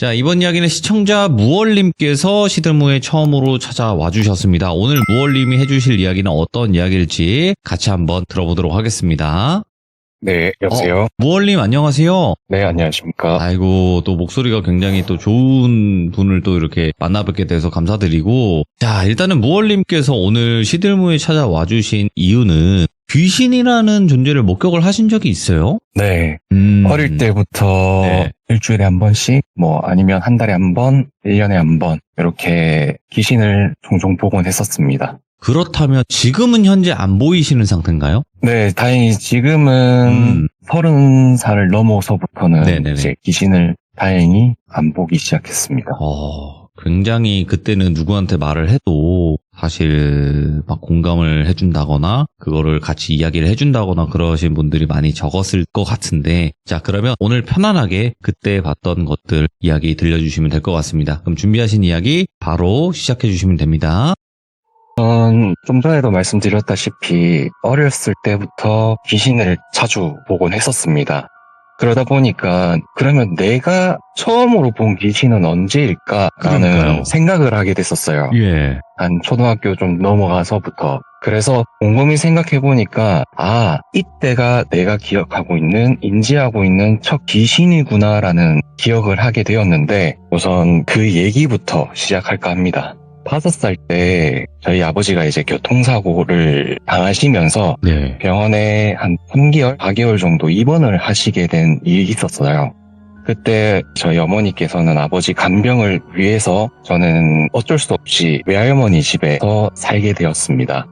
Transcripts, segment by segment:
자, 이번 이야기는 시청자 무얼님께서 시들무에 처음으로 찾아와 주셨습니다. 오늘 무얼님이 해주실 이야기는 어떤 이야기일지 같이 한번 들어보도록 하겠습니다. 네, 여보세요? 무얼님 안녕하세요. 네, 안녕하십니까? 아이고, 또 목소리가 굉장히 또 좋은 분을 또 이렇게 만나뵙게 돼서 감사드리고, 자, 일단은 무얼님께서 오늘 시들무에 찾아와 주신 이유는 귀신이라는 존재를 목격을 하신 적이 있어요? 네, 어릴 때부터 네. 일주일에 한 번씩, 아니면 한 달에 한 번, 1년에 한 번, 이렇게 귀신을 종종 보곤 했었습니다. 그렇다면 지금은 현재 안 보이시는 상태인가요? 네, 다행히 지금은 30살을 넘어서부터는 네네네. 이제 귀신을 다행히 안 보기 시작했습니다. 굉장히 그때는 누구한테 말을 해도 사실 막 공감을 해준다거나 그거를 같이 이야기를 해준다거나 그러신 분들이 많이 적었을 것 같은데, 자, 그러면 오늘 편안하게 그때 봤던 것들 이야기 들려주시면 될 것 같습니다. 그럼 준비하신 이야기 바로 시작해 주시면 됩니다. 좀 전에도 말씀드렸다시피 어렸을 때부터 귀신을 자주 보곤 했었습니다. 그러다 보니까 그러면 내가 처음으로 본 귀신은 언제일까라는 그러니까요. 생각을 하게 됐었어요. 예. 한 초등학교 좀 넘어가서부터. 그래서 곰곰이 생각해보니까 이때가 내가 기억하고 있는, 인지하고 있는 첫 귀신이구나라는 기억을 하게 되었는데, 우선 그 얘기부터 시작할까 합니다. 5살 때 저희 아버지가 이제 교통사고를 당하시면서 네. 병원에 한 3개월, 4개월 정도 입원을 하시게 된 일이 있었어요. 그때 저희 어머니께서는 아버지 간병을 위해서 저는 어쩔 수 없이 외할머니 집에서 살게 되었습니다.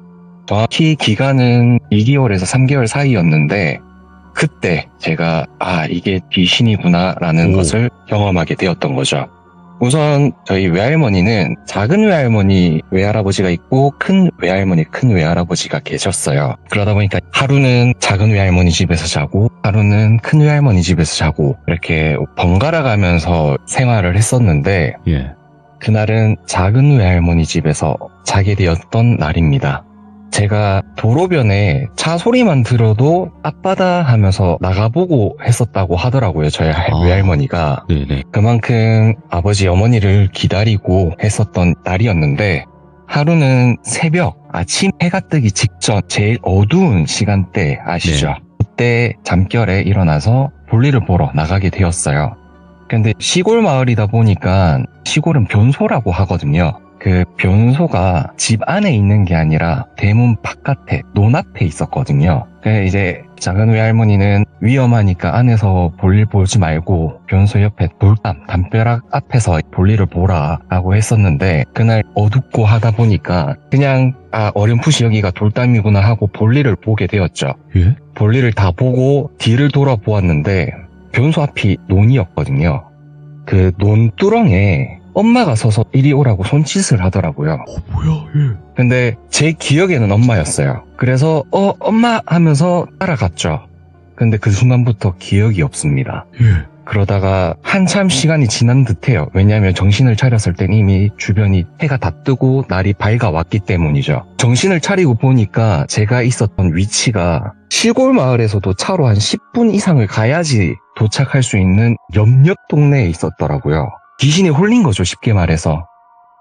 정확히 기간은 2개월에서 3개월 사이였는데 그때 제가 이게 귀신이구나라는 것을 경험하게 되었던 거죠. 우선 저희 외할머니는 작은 외할머니, 외할아버지가 있고 큰 외할머니, 큰 외할아버지가 계셨어요. 그러다 보니까 하루는 작은 외할머니 집에서 자고 하루는 큰 외할머니 집에서 자고 이렇게 번갈아 가면서 생활을 했었는데, 예. 그날은 작은 외할머니 집에서 자게 되었던 날입니다. 제가 도로변에 차 소리만 들어도 아빠다 하면서 나가보고 했었다고 하더라고요, 저희 외할머니가. 네네. 그만큼 아버지 어머니를 기다리고 했었던 날이었는데, 하루는 새벽 아침 해가 뜨기 직전 제일 어두운 시간대 아시죠? 네. 그때 잠결에 일어나서 볼일을 보러 나가게 되었어요. 근데 시골 마을이다 보니까 시골은 변소라고 하거든요. 그 변소가 집 안에 있는 게 아니라 대문 바깥에 논 앞에 있었거든요. 그래서 이제 작은 외할머니는 위험하니까 안에서 볼일 보지 말고 변소 옆에 담벼락 앞에서 볼일을 보라라고 했었는데, 그날 어둡고 하다 보니까 그냥 어렴풋이 여기가 돌담이구나 하고 볼일을 보게 되었죠. 예? 볼일을 다 보고 뒤를 돌아보았는데 변소 앞이 논이었거든요. 그 논두렁에 엄마가 서서 이리 오라고 손짓을 하더라고요. 뭐야, 예. 근데 제 기억에는 엄마였어요. 그래서 엄마 하면서 따라갔죠. 근데 그 순간부터 기억이 없습니다. 예. 그러다가 한참 시간이 지난 듯해요. 왜냐하면 정신을 차렸을 땐 이미 주변이 해가 다 뜨고 날이 밝아왔기 때문이죠. 정신을 차리고 보니까 제가 있었던 위치가 시골 마을에서도 차로 한 10분 이상을 가야지 도착할 수 있는 옆 동네에 있었더라고요. 귀신이 홀린 거죠, 쉽게 말해서.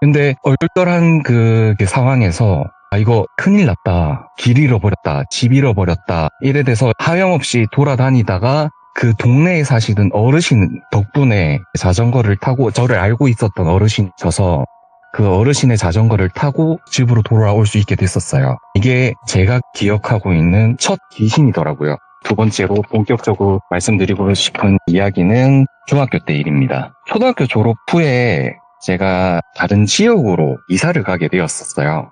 근데 얼떨한 그 상황에서 이거 큰일 났다, 길 잃어버렸다, 집 잃어버렸다, 이래 돼서 하염없이 돌아다니다가 그 동네에 사시던 어르신 덕분에 자전거를 타고, 저를 알고 있었던 어르신이셔서 그 어르신의 자전거를 타고 집으로 돌아올 수 있게 됐었어요. 이게 제가 기억하고 있는 첫 귀신이더라고요. 두 번째로 본격적으로 말씀드리고 싶은 이야기는 중학교 때 일입니다. 초등학교 졸업 후에 제가 다른 지역으로 이사를 가게 되었었어요.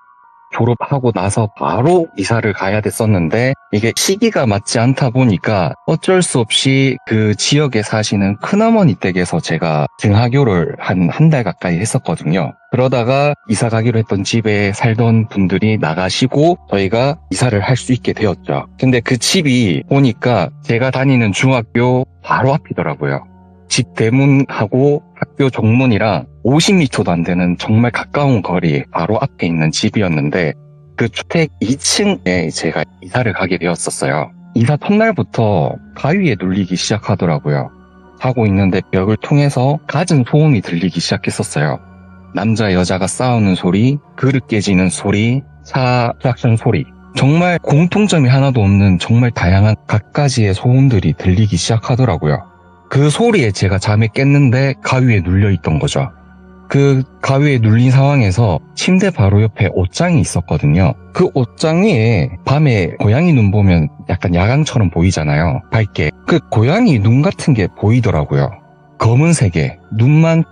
졸업하고 나서 바로 이사를 가야 됐었는데 이게 시기가 맞지 않다 보니까 어쩔 수 없이 그 지역에 사시는 큰어머니 댁에서 제가 등하교를 한 달 가까이 했었거든요. 그러다가 이사 가기로 했던 집에 살던 분들이 나가시고 저희가 이사를 할 수 있게 되었죠. 근데 그 집이 보니까 제가 다니는 중학교 바로 앞이더라고요. 집 대문하고 학교 정문이랑 50m도 안 되는 정말 가까운 거리 바로 앞에 있는 집이었는데, 그 주택 2층에 제가 이사를 가게 되었었어요. 이사 첫날부터 바위에 눌리기 시작하더라고요. 하고 있는데 벽을 통해서 갖은 소음이 들리기 시작했었어요. 남자 여자가 싸우는 소리, 그릇 깨지는 소리, 차 클락션 소리. 정말 공통점이 하나도 없는 정말 다양한 갖가지의 소음들이 들리기 시작하더라고요. 그 소리에 제가 잠에 깼는데 가위에 눌려있던 거죠. 그 가위에 눌린 상황에서 침대 바로 옆에 옷장이 있었거든요. 그 옷장 위에 밤에 고양이 눈 보면 약간 야광처럼 보이잖아요. 밝게. 그 고양이 눈 같은 게 보이더라고요. 검은색에 눈만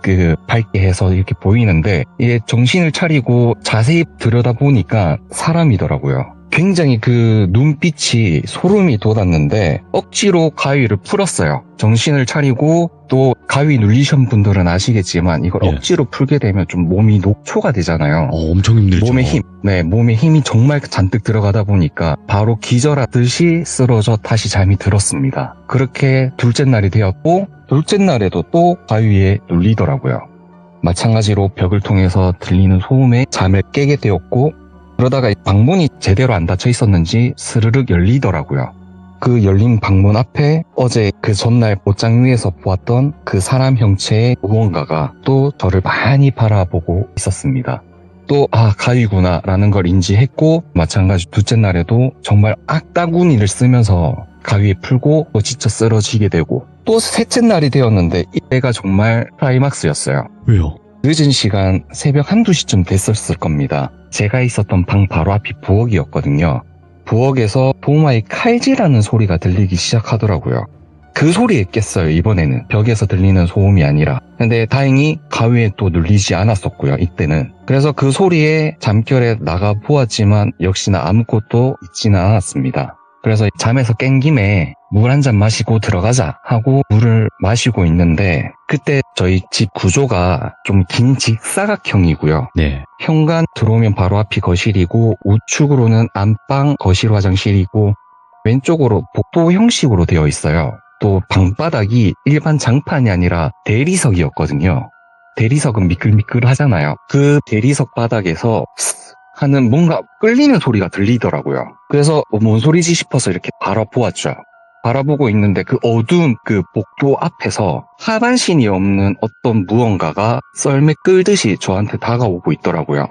밝게 해서 이렇게 보이는데 이게 정신을 차리고 자세히 들여다보니까 사람이더라고요. 굉장히 그 눈빛이 소름이 돋았는데 억지로 가위를 풀었어요. 정신을 차리고 또 가위 눌리신 분들은 아시겠지만 이걸 예. 억지로 풀게 되면 좀 몸이 녹초가 되잖아요. 엄청 힘들죠. 몸에 힘이 정말 잔뜩 들어가다 보니까 바로 기절하듯이 쓰러져 다시 잠이 들었습니다. 그렇게 둘째 날이 되었고 둘째 날에도 또 가위에 눌리더라고요. 마찬가지로 벽을 통해서 들리는 소음에 잠을 깨게 되었고 그러다가 방문이 제대로 안 닫혀 있었는지 스르륵 열리더라고요. 그 열린 방문 앞에 어제 그 전날 옷장 위에서 보았던 그 사람 형체의 무언가가 또 저를 많이 바라보고 있었습니다. 또 가위구나 라는 걸 인지했고 마찬가지 둘째 날에도 정말 악다구니를 쓰면서 가위에 풀고 또 지쳐 쓰러지게 되고 또 셋째 날이 되었는데 이때가 정말 클라이막스였어요. 왜요? 늦은 시간 새벽 1~2시쯤 됐었을 겁니다. 제가 있었던 방 바로 앞이 부엌이었거든요. 부엌에서 도마의 칼질하는 소리가 들리기 시작하더라고요. 그 소리에 깼어요. 이번에는 벽에서 들리는 소음이 아니라. 근데 다행히 가위에 또 눌리지 않았었고요. 이때는. 그래서 그 소리에 잠결에 나가 보았지만 역시나 아무것도 있지는 않았습니다. 그래서 잠에서 깬 김에 물 한 잔 마시고 들어가자 하고 물을 마시고 있는데 그때 저희 집 구조가 좀 긴 직사각형이고요. 네. 현관 들어오면 바로 앞이 거실이고 우측으로는 안방, 거실, 화장실이고 왼쪽으로 복도 형식으로 되어 있어요. 또 방바닥이 일반 장판이 아니라 대리석이었거든요. 대리석은 미끌미끌 하잖아요. 그 대리석 바닥에서 하는 뭔가 끌리는 소리가 들리더라고요. 그래서 뭔 소리지 싶어서 이렇게 바라보았죠. 바라보고 있는데 그 어두운 그 복도 앞에서 하반신이 없는 어떤 무언가가 썰매 끌듯이 저한테 다가오고 있더라고요.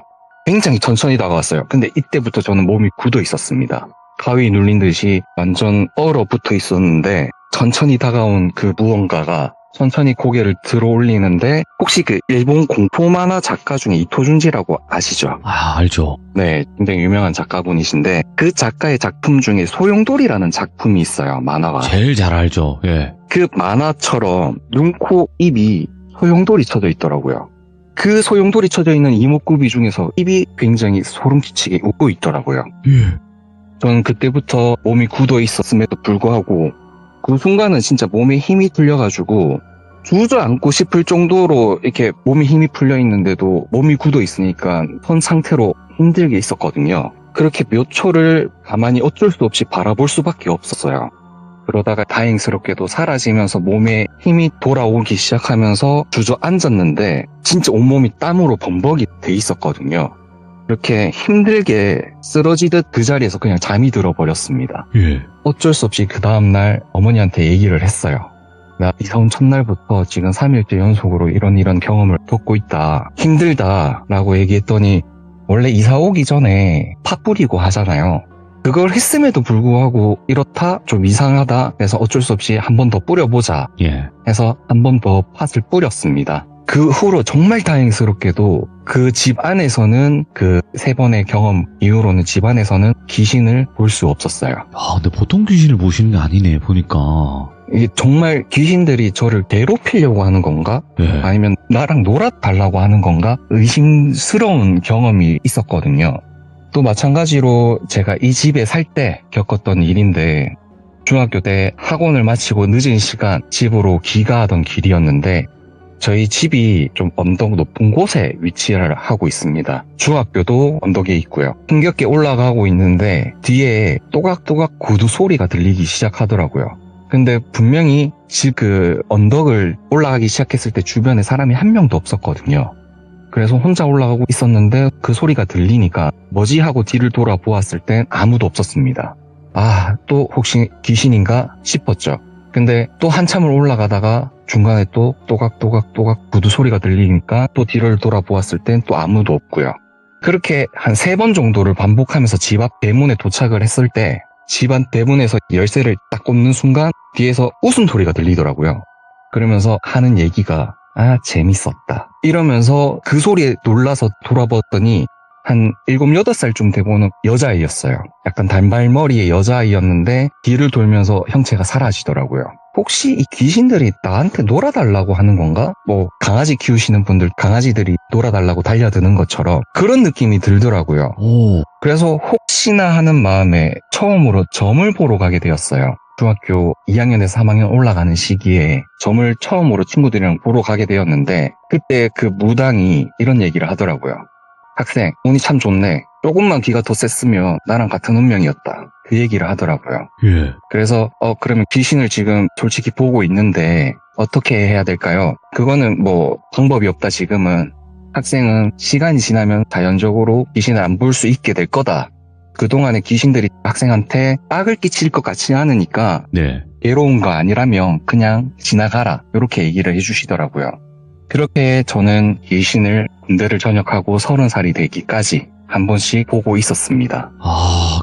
굉장히 천천히 다가왔어요. 근데 이때부터 저는 몸이 굳어 있었습니다. 가위 눌린 듯이 완전 얼어붙어 있었는데 천천히 다가온 그 무언가가 천천히 고개를 들어 올리는데 혹시 그 일본 공포 만화 작가 중에 이토준지라고 아시죠? 알죠. 네, 굉장히 유명한 작가분이신데 그 작가의 작품 중에 소용돌이라는 작품이 있어요. 만화가. 제일 잘 알죠. 예. 그 만화처럼 눈, 코, 입이 소용돌이 쳐져 있더라고요. 그 소용돌이 쳐져 있는 이목구비 중에서 입이 굉장히 소름 끼치게 웃고 있더라고요. 예. 저는 그때부터 몸이 굳어 있었음에도 불구하고 그 순간은 진짜 몸에 힘이 풀려가지고 주저앉고 싶을 정도로 이렇게 몸에 힘이 풀려 있는데도 몸이 굳어 있으니까 선 상태로 힘들게 있었거든요. 그렇게 몇 초를 가만히 어쩔 수 없이 바라볼 수밖에 없었어요. 그러다가 다행스럽게도 사라지면서 몸에 힘이 돌아오기 시작하면서 주저앉았는데 진짜 온몸이 땀으로 범벅이 돼 있었거든요. 이렇게 힘들게 쓰러지듯 그 자리에서 그냥 잠이 들어버렸습니다. 예. 어쩔 수 없이 그 다음날 어머니한테 얘기를 했어요. 나 이사 온 첫날부터 지금 3일째 연속으로 이런 경험을 겪고 있다. 힘들다 라고 얘기했더니 원래 이사 오기 전에 팥 뿌리고 하잖아요. 그걸 했음에도 불구하고 이렇다 좀 이상하다 해서 어쩔 수 없이 한 번 더 뿌려보자 예. 해서 한 번 더 팥을 뿌렸습니다. 그 후로 정말 다행스럽게도 그 집 안에서는 그 3번의 경험 이후로는 집 안에서는 귀신을 볼 수 없었어요. 근데 보통 귀신을 보시는 게 아니네, 보니까. 이게 정말 귀신들이 저를 괴롭히려고 하는 건가? 예. 아니면 나랑 놀아달라고 하는 건가? 의심스러운 경험이 있었거든요. 또 마찬가지로 제가 이 집에 살 때 겪었던 일인데 중학교 때 학원을 마치고 늦은 시간 집으로 귀가하던 길이었는데 저희 집이 좀 언덕 높은 곳에 위치를 하고 있습니다. 중학교도 언덕에 있고요. 힘겹게 올라가고 있는데 뒤에 또각또각 구두 소리가 들리기 시작하더라고요. 근데 분명히 집 그 언덕을 올라가기 시작했을 때 주변에 사람이 한 명도 없었거든요. 그래서 혼자 올라가고 있었는데 그 소리가 들리니까 뭐지 하고 뒤를 돌아보았을 땐 아무도 없었습니다. 또 혹시 귀신인가 싶었죠. 근데 또 한참을 올라가다가 중간에 또 또각또각 구두 소리가 들리니까 또 뒤를 돌아보았을 땐 또 아무도 없고요. 그렇게 한 3번 정도를 반복하면서 집 앞 대문에 도착을 했을 때 집 앞 대문에서 열쇠를 딱 꽂는 순간 뒤에서 웃음소리가 들리더라고요. 그러면서 하는 얘기가 재밌었다 이러면서 그 소리에 놀라서 돌아봤더니 한 7, 8살쯤 되고는 여자아이였어요. 약간 단발머리의 여자아이였는데 뒤를 돌면서 형체가 사라지더라고요. 혹시 이 귀신들이 나한테 놀아달라고 하는 건가? 뭐 강아지 키우시는 분들 강아지들이 놀아달라고 달려드는 것처럼 그런 느낌이 들더라고요. 오. 그래서 혹시나 하는 마음에 처음으로 점을 보러 가게 되었어요. 중학교 2학년에서 3학년 올라가는 시기에 점을 처음으로 친구들이랑 보러 가게 되었는데 그때 그 무당이 이런 얘기를 하더라고요. 학생, 운이 참 좋네. 조금만 귀가 더 셌으면 나랑 같은 운명이었다. 그 얘기를 하더라고요. 예. 그래서 그러면 귀신을 지금 솔직히 보고 있는데 어떻게 해야 될까요? 그거는 뭐 방법이 없다 지금은. 학생은 시간이 지나면 자연적으로 귀신을 안 볼 수 있게 될 거다. 그동안에 귀신들이 학생한테 악을 끼칠 것 같지 않으니까 네. 괴로운 거 아니라면 그냥 지나가라. 이렇게 얘기를 해주시더라고요. 그렇게 저는 귀신을 군대를 전역하고 30살이 되기까지 한 번씩 보고 있었습니다.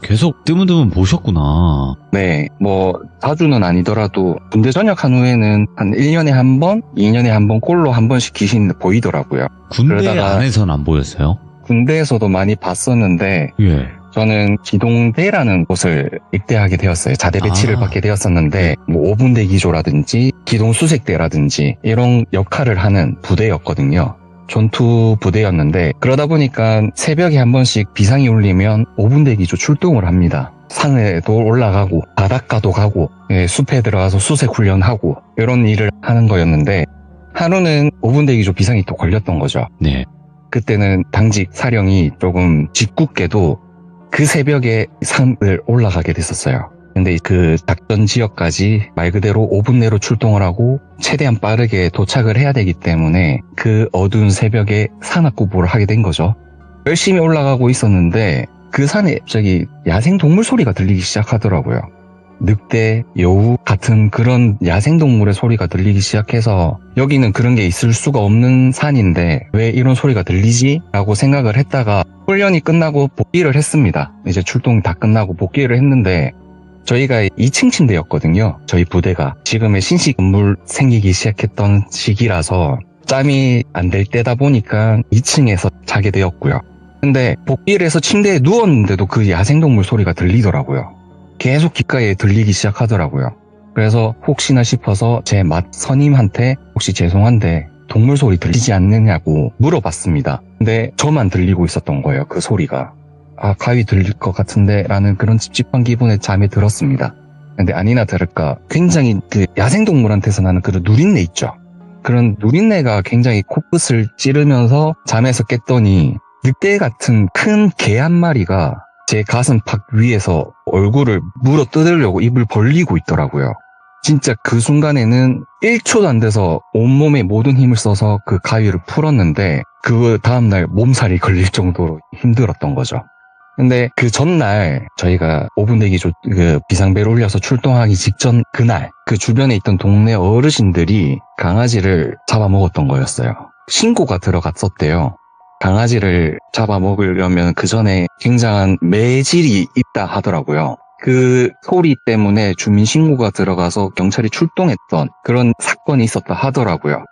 계속 드문드문 보셨구나. 네, 뭐 자주는 아니더라도 군대 전역한 후에는 한 1년에 한 번, 2년에 한 번 꼴로 한 번씩 귀신 보이더라고요. 군대 그러다가 안에서는 안 보였어요? 군대에서도 많이 봤었는데 예. 저는 기동대라는 곳을 입대하게 되었어요. 자대 배치를 받게 되었었는데 뭐 5분대 기조라든지 기동수색대라든지 이런 역할을 하는 부대였거든요. 전투 부대였는데 그러다 보니까 새벽에 한 번씩 비상이 울리면 5분대 기조 출동을 합니다. 산에도 올라가고 바닷가도 가고 숲에 들어가서 수색 훈련하고 이런 일을 하는 거였는데 하루는 5분대 기조 비상이 또 걸렸던 거죠. 네. 그때는 당직 사령이 조금 짓궂게도 그 새벽에 산을 올라가게 됐었어요. 근데 그 작전 지역까지 말 그대로 5분 내로 출동을 하고 최대한 빠르게 도착을 해야 되기 때문에 그 어두운 새벽에 산악구보를 하게 된 거죠. 열심히 올라가고 있었는데 그 산에 갑자기 야생동물 소리가 들리기 시작하더라고요. 늑대, 여우 같은 그런 야생동물의 소리가 들리기 시작해서 여기는 그런 게 있을 수가 없는 산인데 왜 이런 소리가 들리지? 라고 생각을 했다가 훈련이 끝나고 복귀를 했습니다. 이제 출동이 다 끝나고 복귀를 했는데 저희가 2층 침대였거든요. 저희 부대가 지금의 신식 건물 생기기 시작했던 시기라서 짬이 안 될 때다 보니까 2층에서 자게 되었고요. 근데 복귀를 해서 침대에 누웠는데도 그 야생동물 소리가 들리더라고요. 계속 귓가에 들리기 시작하더라고요. 그래서 혹시나 싶어서 제 선임한테 혹시 죄송한데 동물 소리 들리지 않느냐고 물어봤습니다. 근데 저만 들리고 있었던 거예요. 그 소리가. 가위 들릴 것 같은데 라는 그런 찝찝한 기분에 잠이 들었습니다. 근데 아니나 다를까 굉장히 그 야생동물한테서 나는 그런 누린내 있죠. 그런 누린내가 굉장히 코끝을 찌르면서 잠에서 깼더니 늑대 같은 큰 개 한 마리가 제 가슴팍 위에서 얼굴을 물어 뜯으려고 입을 벌리고 있더라고요. 진짜 그 순간에는 1초도 안 돼서 온몸에 모든 힘을 써서 그 가위를 풀었는데 그 다음날 몸살이 걸릴 정도로 힘들었던 거죠. 근데 그 전날 저희가 5분대 기조 그 비상벨을 울려서 출동하기 직전 그날 그 주변에 있던 동네 어르신들이 강아지를 잡아먹었던 거였어요. 신고가 들어갔었대요. 강아지를 잡아먹으려면 그 전에 굉장한 매질이 있다 하더라고요. 그 소리 때문에 주민신고가 들어가서 경찰이 출동했던 그런 사건이 있었다 하더라고요.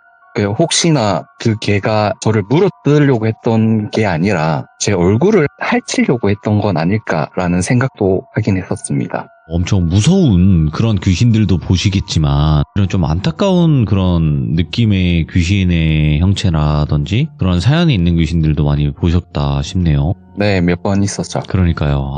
혹시나 그 개가 저를 물어뜯으려고 했던 게 아니라 제 얼굴을 핥으려고 했던 건 아닐까라는 생각도 하긴 했었습니다. 엄청 무서운 그런 귀신들도 보시겠지만 이런 좀 안타까운 그런 느낌의 귀신의 형체라든지 그런 사연이 있는 귀신들도 많이 보셨다 싶네요. 네, 몇 번 있었죠. 그러니까요.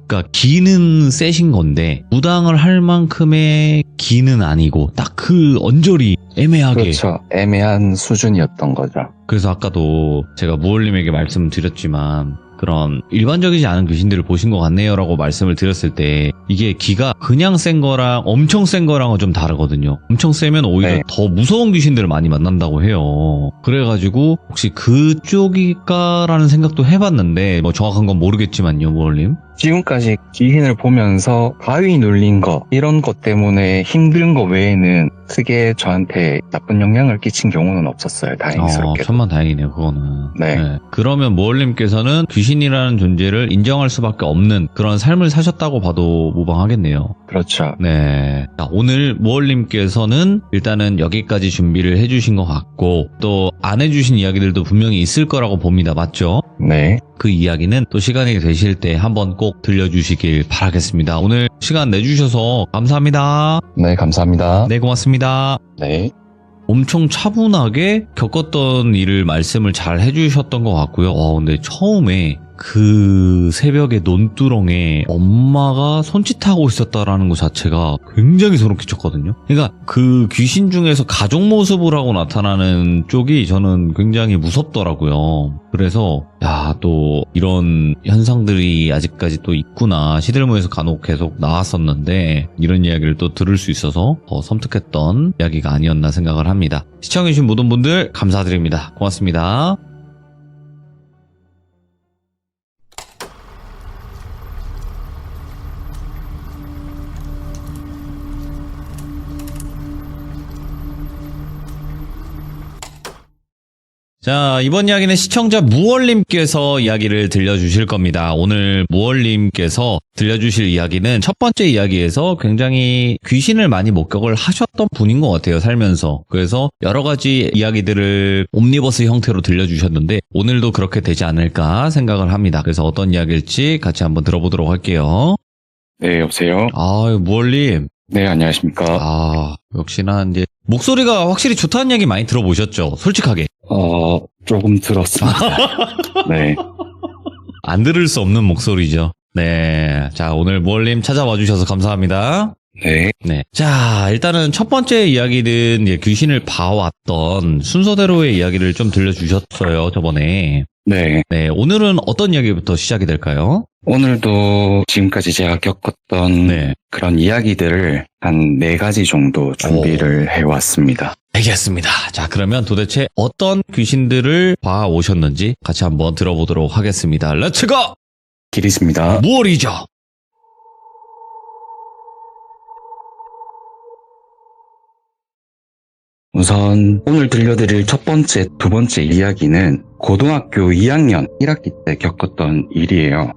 그러니까 기는 세신 건데 무당을 할 만큼의 기는 아니고 딱 그 언저리 애매하게. 그렇죠. 애매한 수준이었던 거죠. 그래서 아까도 제가 무얼님에게 말씀드렸지만 그런 일반적이지 않은 귀신들을 보신 것 같네요 라고 말씀을 드렸을 때 이게 기가 그냥 센 거랑 엄청 센 거랑은 좀 다르거든요. 엄청 세면 오히려 더 무서운 귀신들을 많이 만난다고 해요. 그래가지고 혹시 그쪽일까라는 생각도 해봤는데 뭐 정확한 건 모르겠지만요, 무얼님. 지금까지 귀신을 보면서 바위 눌린 거 이런 것 때문에 힘든 거 외에는 크게 저한테 나쁜 영향을 끼친 경우는 없었어요. 다행스럽게도. 천만 다행이네요, 그거는. 네. 그러면 무얼님께서는 귀신이라는 존재를 인정할 수밖에 없는 그런 삶을 사셨다고 봐도 무방하겠네요. 그렇죠. 네. 자, 오늘 무얼님께서는 일단은 여기까지 준비를 해주신 것 같고, 또 안 해주신 이야기들도 분명히 있을 거라고 봅니다. 맞죠? 네. 그 이야기는 또 시간이 되실 때 한번 꼭 들려주시길 바라겠습니다. 오늘 시간 내주셔서 감사합니다. 네, 감사합니다. 네, 고맙습니다. 네. 엄청 차분하게 겪었던 일을 말씀을 잘 해주셨던 것 같고요. 근데 처음에 그 새벽에 논두렁에 엄마가 손짓하고 있었다라는 것 자체가 굉장히 소름 끼쳤거든요. 그러니까 그 귀신 중에서 가족 모습을 하고 나타나는 쪽이 저는 굉장히 무섭더라고요. 그래서 또 이런 현상들이 아직까지 또 있구나. 시들모에서 간혹 계속 나왔었는데 이런 이야기를 또 들을 수 있어서 더 섬뜩했던 이야기가 아니었나 생각을 합니다. 시청해주신 모든 분들 감사드립니다. 고맙습니다. 자, 이번 이야기는 시청자 무얼님께서 이야기를 들려주실 겁니다. 오늘 무얼님께서 들려주실 이야기는 첫 번째 이야기에서 굉장히 귀신을 많이 목격을 하셨던 분인 것 같아요, 살면서. 그래서 여러 가지 이야기들을 옴니버스 형태로 들려주셨는데 오늘도 그렇게 되지 않을까 생각을 합니다. 그래서 어떤 이야기일지 같이 한번 들어보도록 할게요. 네, 여보세요? 무얼님. 네, 안녕하십니까? 역시나 이제 목소리가 확실히 좋다는 얘기 많이 들어보셨죠? 솔직하게. 조금 들었습니다. 네. 안 들을 수 없는 목소리죠. 네. 자, 오늘 무얼님 찾아와 주셔서 감사합니다. 네. 네. 자, 일단은 첫 번째 이야기는 이제 귀신을 봐왔던 순서대로의 이야기를 좀 들려주셨어요, 저번에. 네. 네. 오늘은 어떤 이야기부터 시작이 될까요? 오늘도 지금까지 제가 겪었던 네. 그런 이야기들을 한 4가지 정도 준비를 해왔습니다. 알겠습니다. 자, 그러면 도대체 어떤 귀신들을 봐오셨는지 같이 한번 들어보도록 하겠습니다. 렛츠고! 기리스입니다. 무얼이죠? 우선 오늘 들려드릴 첫 번째, 두 번째 이야기는 고등학교 2학년 1학기 때 겪었던 일이에요.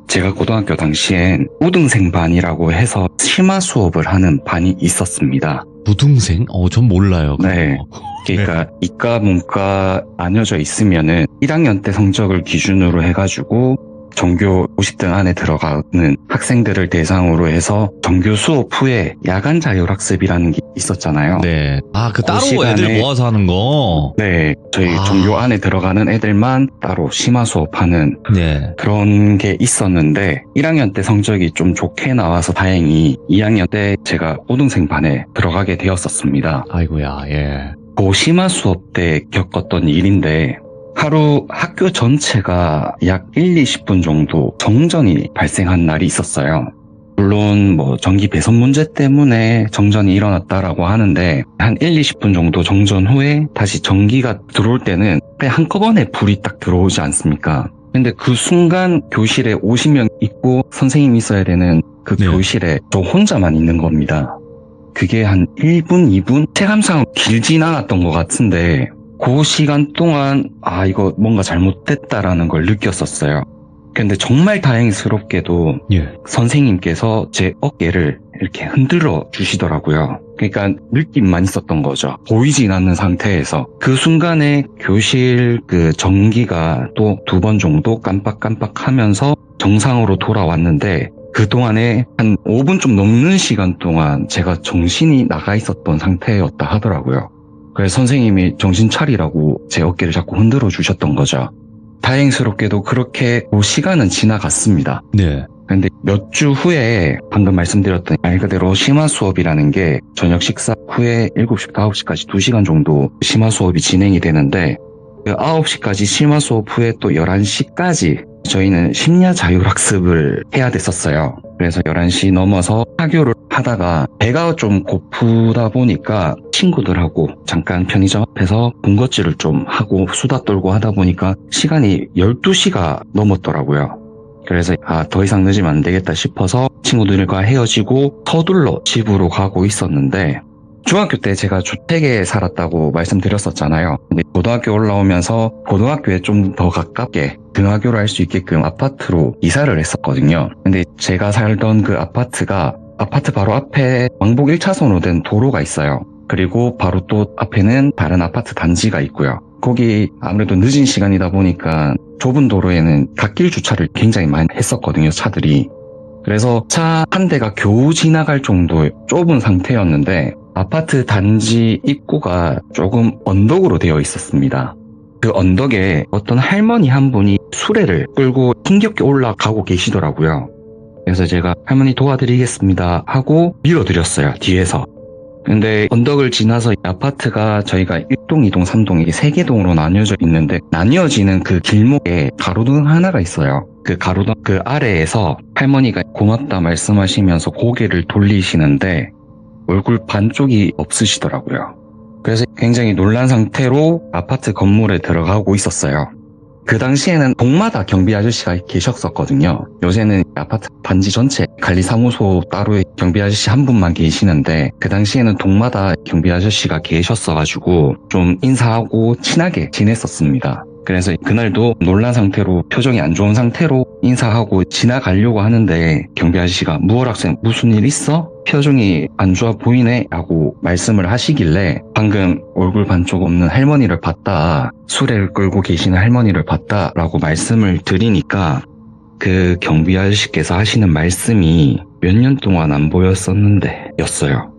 제가 고등학교 당시엔 우등생 반이라고 해서 심화 수업을 하는 반이 있었습니다. 부등생? 전 몰라요. 그거. 네. 그러니까 이과, 문과 나뉘어져 있으면은 1학년 때 성적을 기준으로 해가지고 전교 50등 안에 들어가는 학생들을 대상으로 해서 정규 수업 후에 야간 자율학습이라는 게 있었잖아요. 네. 그 따로 시간에- 애들 모아서 하는 거? 네, 저희 전교 안에 들어가는 애들만 따로 심화 수업하는 네. 그런 게 있었는데 1학년 때 성적이 좀 좋게 나와서 다행히 2학년 때 제가 우등생 반에 들어가게 되었었습니다. 아이고야, 예. 그 심화 수업 때 겪었던 일인데 하루 학교 전체가 약 1-20분 정도 정전이 발생한 날이 있었어요. 물론 전기 배선 문제 때문에 정전이 일어났다라고 하는데 한 1-20분 정도 정전 후에 다시 전기가 들어올 때는 그냥 한꺼번에 불이 딱 들어오지 않습니까? 근데 그 순간 교실에 50명 있고 선생님이 있어야 되는 그 네. 교실에 저 혼자만 있는 겁니다. 그게 한 1분, 2분? 체감상 길진 않았던 것 같은데 그 시간 동안 이거 뭔가 잘못됐다라는 걸 느꼈었어요. 근데 정말 다행스럽게도 예. 선생님께서 제 어깨를 이렇게 흔들어 주시더라고요. 그러니까 느낌만 있었던 거죠. 보이진 않는 상태에서. 그 순간에 교실 그 전기가 또 2번 정도 깜빡깜빡 하면서 정상으로 돌아왔는데 그동안에 한 5분 좀 넘는 시간 동안 제가 정신이 나가 있었던 상태였다 하더라고요. 그래서 선생님이 정신 차리라고 제 어깨를 자꾸 흔들어 주셨던 거죠. 다행스럽게도 그렇게 그 시간은 지나갔습니다. 네. 근데 몇 주 후에 방금 말씀드렸던 말 그대로 심화 수업이라는 게 저녁 식사 후에 7시부터 9시까지 2시간 정도 심화 수업이 진행이 되는데 그 9시까지 심화 수업 후에 또 11시까지 저희는 심야 자율학습을 해야 됐었어요. 그래서 11시 넘어서 하교를 하다가 배가 좀 고프다 보니까 친구들하고 잠깐 편의점 앞에서 군것질을 좀 하고 수다 떨고 하다 보니까 시간이 12시가 넘었더라고요. 그래서 더 이상 늦으면 안 되겠다 싶어서 친구들과 헤어지고 서둘러 집으로 가고 있었는데, 중학교 때 제가 주택에 살았다고 말씀드렸었잖아요. 근데 고등학교 올라오면서 고등학교에 좀 더 가깝게 등하교를 할 수 있게끔 아파트로 이사를 했었거든요. 근데 제가 살던 그 아파트가 아파트 바로 앞에 왕복 1차선으로 된 도로가 있어요. 그리고 바로 또 앞에는 다른 아파트 단지가 있고요. 거기 아무래도 늦은 시간이다 보니까 좁은 도로에는 갓길 주차를 굉장히 많이 했었거든요, 차들이. 그래서 차 한 대가 겨우 지나갈 정도의 좁은 상태였는데, 아파트 단지 입구가 조금 언덕으로 되어 있었습니다. 그 언덕에 어떤 할머니 한 분이 수레를 끌고 힘겹게 올라가고 계시더라고요. 그래서 제가 할머니 도와드리겠습니다 하고 밀어드렸어요, 뒤에서. 근데 언덕을 지나서 아파트가 저희가 1동, 2동, 3동 이게 3개 동으로 나뉘어져 있는데, 나뉘어지는 그 길목에 가로등 하나가 있어요. 그 가로등 그 아래에서 할머니가 고맙다 말씀하시면서 고개를 돌리시는데 얼굴 반쪽이 없으시더라고요. 그래서 굉장히 놀란 상태로 아파트 건물에 들어가고 있었어요. 그 당시에는 동마다 경비 아저씨가 계셨었거든요. 요새는 아파트 단지 전체 관리사무소 따로 경비 아저씨 한 분만 계시는데, 그 당시에는 동마다 경비 아저씨가 계셨어가지고 좀 인사하고 친하게 지냈었습니다. 그래서 그날도 놀란 상태로, 표정이 안 좋은 상태로 인사하고 지나가려고 하는데, 경비 아저씨가 무얼 학생 무슨 일 있어? 표정이 안 좋아 보이네 라고 말씀을 하시길래, 방금 얼굴 반쪽 없는 할머니를 봤다, 수레를 끌고 계시는 할머니를 봤다 라고 말씀을 드리니까, 그 경비 아저씨께서 하시는 말씀이 몇 년 동안 안 보였었는데 였어요.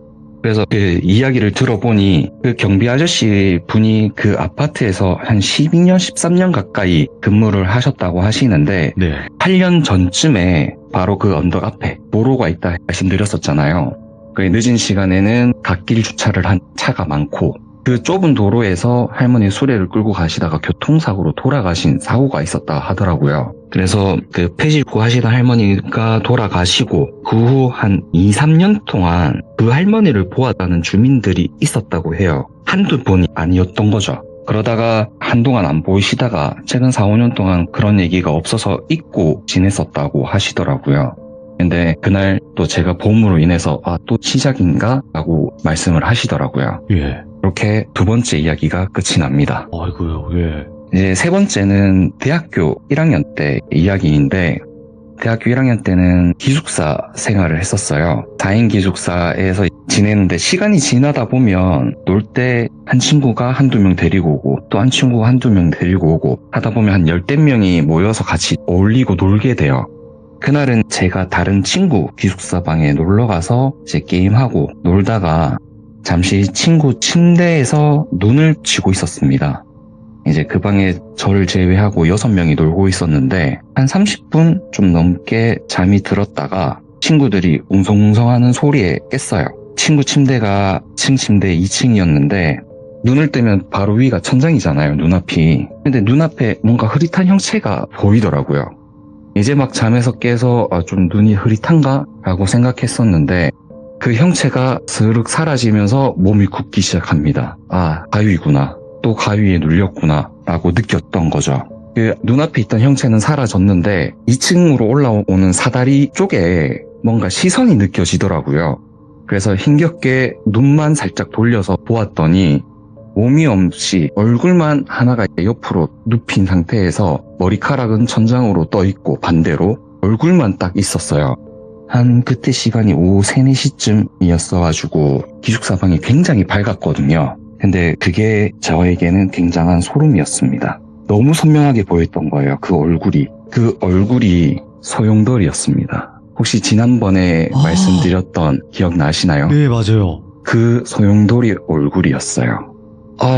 그래서 그 이야기를 들어보니 그 경비 아저씨 분이 그 아파트에서 한 12년, 13년 가까이 근무를 하셨다고 하시는데, 네. 8년 전쯤에 바로 그 언덕 앞에 도로가 있다 말씀드렸었잖아요. 그 늦은 시간에는 갓길 주차를 한 차가 많고, 그 좁은 도로에서 할머니 수레를 끌고 가시다가 교통사고로 돌아가신 사고가 있었다 하더라고요. 그래서 그 폐질구 하시던 할머니가 돌아가시고 그 후 한 2, 3년 동안 그 할머니를 보았다는 주민들이 있었다고 해요. 한두 번이 아니었던 거죠. 그러다가 한동안 안 보이시다가 최근 4, 5년 동안 그런 얘기가 없어서 잊고 지냈었다고 하시더라고요. 근데 그날 또 제가 봄으로 인해서 또 시작인가? 라고 말씀을 하시더라고요. 예. 이렇게 두 번째 이야기가 끝이 납니다. 아이고요, 예. 이제 세 번째는 대학교 1학년 때 이야기인데, 대학교 1학년 때는 기숙사 생활을 했었어요. 4인 기숙사에서 지내는데, 시간이 지나다 보면 놀 때 한 친구가 한두 명 데리고 오고 또 한 친구가 한두 명 데리고 오고 하다 보면 한 10명이 모여서 같이 어울리고 놀게 돼요. 그날은 제가 다른 친구 기숙사 방에 놀러 가서 이제 게임하고 놀다가 잠시 친구 침대에서 눈을 치고 있었습니다. 이제 그 방에 저를 제외하고 6명이 놀고 있었는데, 한 30분 좀 넘게 잠이 들었다가 친구들이 웅성웅성하는 소리에 깼어요. 친구 침대가 2층 침대 2층이었는데 눈을 뜨면 바로 위가 천장이잖아요, 눈앞이. 근데 눈앞에 뭔가 흐릿한 형체가 보이더라고요. 이제 막 잠에서 깨서 좀 눈이 흐릿한가? 라고 생각했었는데, 그 형체가 스르륵 사라지면서 몸이 굳기 시작합니다. 가위구나. 또 가위에 눌렸구나. 라고 느꼈던 거죠. 그 눈앞에 있던 형체는 사라졌는데 2층으로 올라오는 사다리 쪽에 뭔가 시선이 느껴지더라고요. 그래서 힘겹게 눈만 살짝 돌려서 보았더니 몸이 없이 얼굴만 하나가 옆으로 눕힌 상태에서 머리카락은 천장으로 떠있고 반대로 얼굴만 딱 있었어요. 한 그때 시간이 오후 3, 4시쯤이었어가지고 기숙사 방이 굉장히 밝았거든요. 근데 그게 저에게는 굉장한 소름이었습니다. 너무 선명하게 보였던 거예요, 그 얼굴이. 그 얼굴이 소용돌이였습니다. 혹시 지난번에 말씀드렸던 기억나시나요? 네, 맞아요. 그 소용돌이 얼굴이었어요.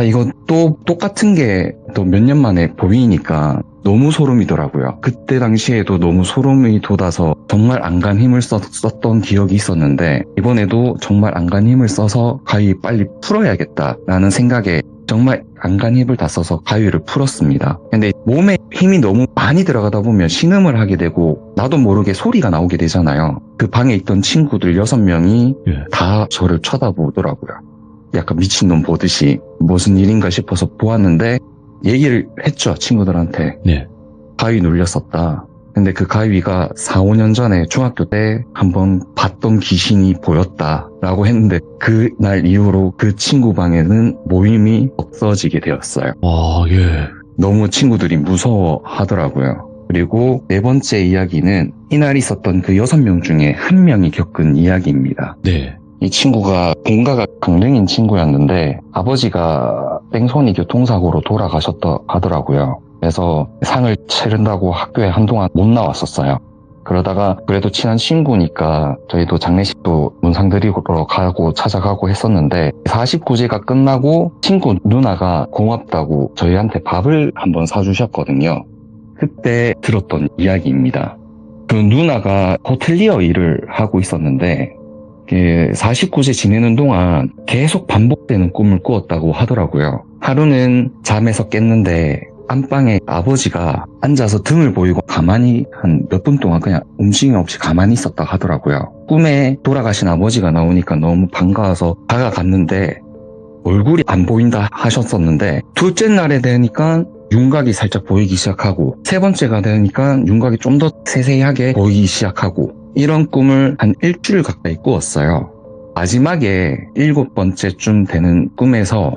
이거 또 똑같은 게 또 몇 년 만에 보이니까 너무 소름이더라고요. 그때 당시에도 너무 소름이 돋아서 정말 안간 힘을 썼던 기억이 있었는데, 이번에도 정말 안간 힘을 써서 가위 빨리 풀어야겠다라는 생각에 정말 안간 힘을 다 써서 가위를 풀었습니다. 근데 몸에 힘이 너무 많이 들어가다 보면 신음을 하게 되고 나도 모르게 소리가 나오게 되잖아요. 그 방에 있던 친구들 6명이 다 저를 쳐다보더라고요. 약간 미친놈 보듯이 무슨 일인가 싶어서 보았는데, 얘기를 했죠, 친구들한테. 네. 가위 눌렸었다. 근데 그 가위가 4, 5년 전에 중학교 때 한번 봤던 귀신이 보였다라고 했는데 그날 이후로 그 친구 방에는 모임이 없어지게 되었어요. 와, 예. 너무 친구들이 무서워하더라고요. 그리고 네 번째 이야기는 이날 있었던 그 6명 중에 한 명이 겪은 이야기입니다. 네. 이 친구가 본가가 강릉인 친구였는데 아버지가 뺑소니 교통사고로 돌아가셨다 하더라고요. 그래서 상을 치른다고 학교에 한동안 못 나왔었어요. 그러다가 그래도 친한 친구니까 저희도 장례식도 문상 드리러 가고 찾아가고 했었는데 49제가 끝나고 친구 누나가 고맙다고 저희한테 밥을 한번 사주셨거든요. 그때 들었던 이야기입니다. 그 누나가 호텔리어 일을 하고 있었는데 49세 지내는 동안 계속 반복되는 꿈을 꾸었다고 하더라고요. 하루는 잠에서 깼는데 안방에 아버지가 앉아서 등을 보이고 가만히 한 몇 분 동안 그냥 움직임 없이 가만히 있었다 하더라고요. 꿈에 돌아가신 아버지가 나오니까 너무 반가워서 다가갔는데 얼굴이 안 보인다 하셨었는데 둘째 날에 되니까 윤곽이 살짝 보이기 시작하고 세 번째가 되니까 윤곽이 좀 더 세세하게 보이기 시작하고 이런 꿈을 한 일주일 가까이 꾸었어요. 마지막에 7번째쯤 되는 꿈에서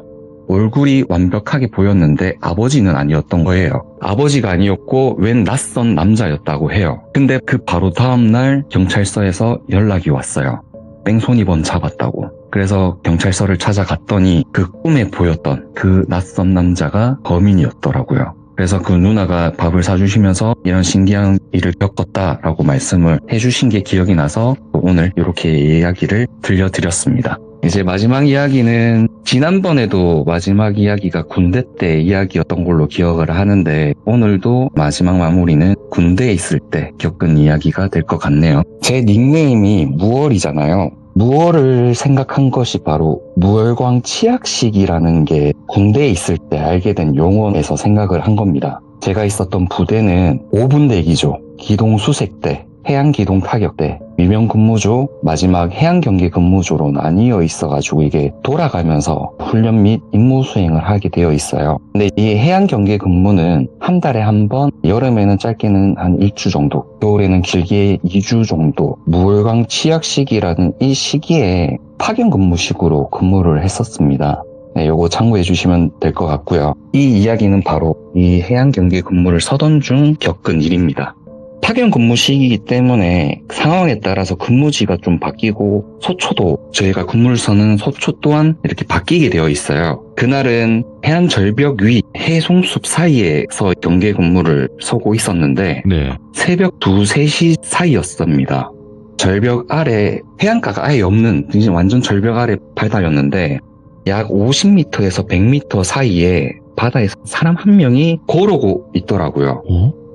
얼굴이 완벽하게 보였는데 아버지는 아니었던 거예요. 아버지가 아니었고 웬 낯선 남자였다고 해요. 근데 그 바로 다음날 경찰서에서 연락이 왔어요. 뺑소니범 잡았다고. 그래서 경찰서를 찾아갔더니 그 꿈에 보였던 그 낯선 남자가 범인이었더라고요. 그래서 그 누나가 밥을 사주시면서 이런 신기한 일을 겪었다라고 말씀을 해주신 게 기억이 나서 오늘 이렇게 이야기를 들려드렸습니다. 이제 마지막 이야기는 지난번에도 마지막 이야기가 군대 때 이야기였던 걸로 기억을 하는데 오늘도 마지막 마무리는 군대에 있을 때 겪은 이야기가 될 것 같네요. 제 닉네임이 무얼이잖아요. 무얼을 생각한 것이 바로 무얼광 치약식이라는 게 군대에 있을 때 알게 된 용어에서 생각을 한 겁니다. 제가 있었던 부대는 5분대기조, 기동수색대, 해양기동타격대, 위명근무조, 마지막 해양경계근무조로 나뉘어 있어가지고 이게 돌아가면서 훈련 및 임무 수행을 하게 되어 있어요. 근데 이 해양경계근무는 한 달에 한 번, 여름에는 짧게는 한 1주 정도, 겨울에는 길게 2주 정도, 무월광 치약식이라는 이 시기에 파견근무식으로 근무를 했었습니다. 네, 요거 참고해 주시면 될 것 같고요. 이 이야기는 바로 이 해양경계근무를 서던 중 겪은 일입니다. 파견 근무 시기이기 때문에 상황에 따라서 근무지가 좀 바뀌고 소초도 저희가 근무를 서는 소초 또한 이렇게 바뀌게 되어 있어요. 그날은 해안 절벽 위 해송숲 사이에서 경계 근무를 서고 있었는데 네. 새벽 2, 3시 사이였습니다. 절벽 아래 해안가가 아예 없는 완전 절벽 아래 바다였는데 약 50m에서 100m 사이에 바다에서 사람 한 명이 걸어오고 있더라고요.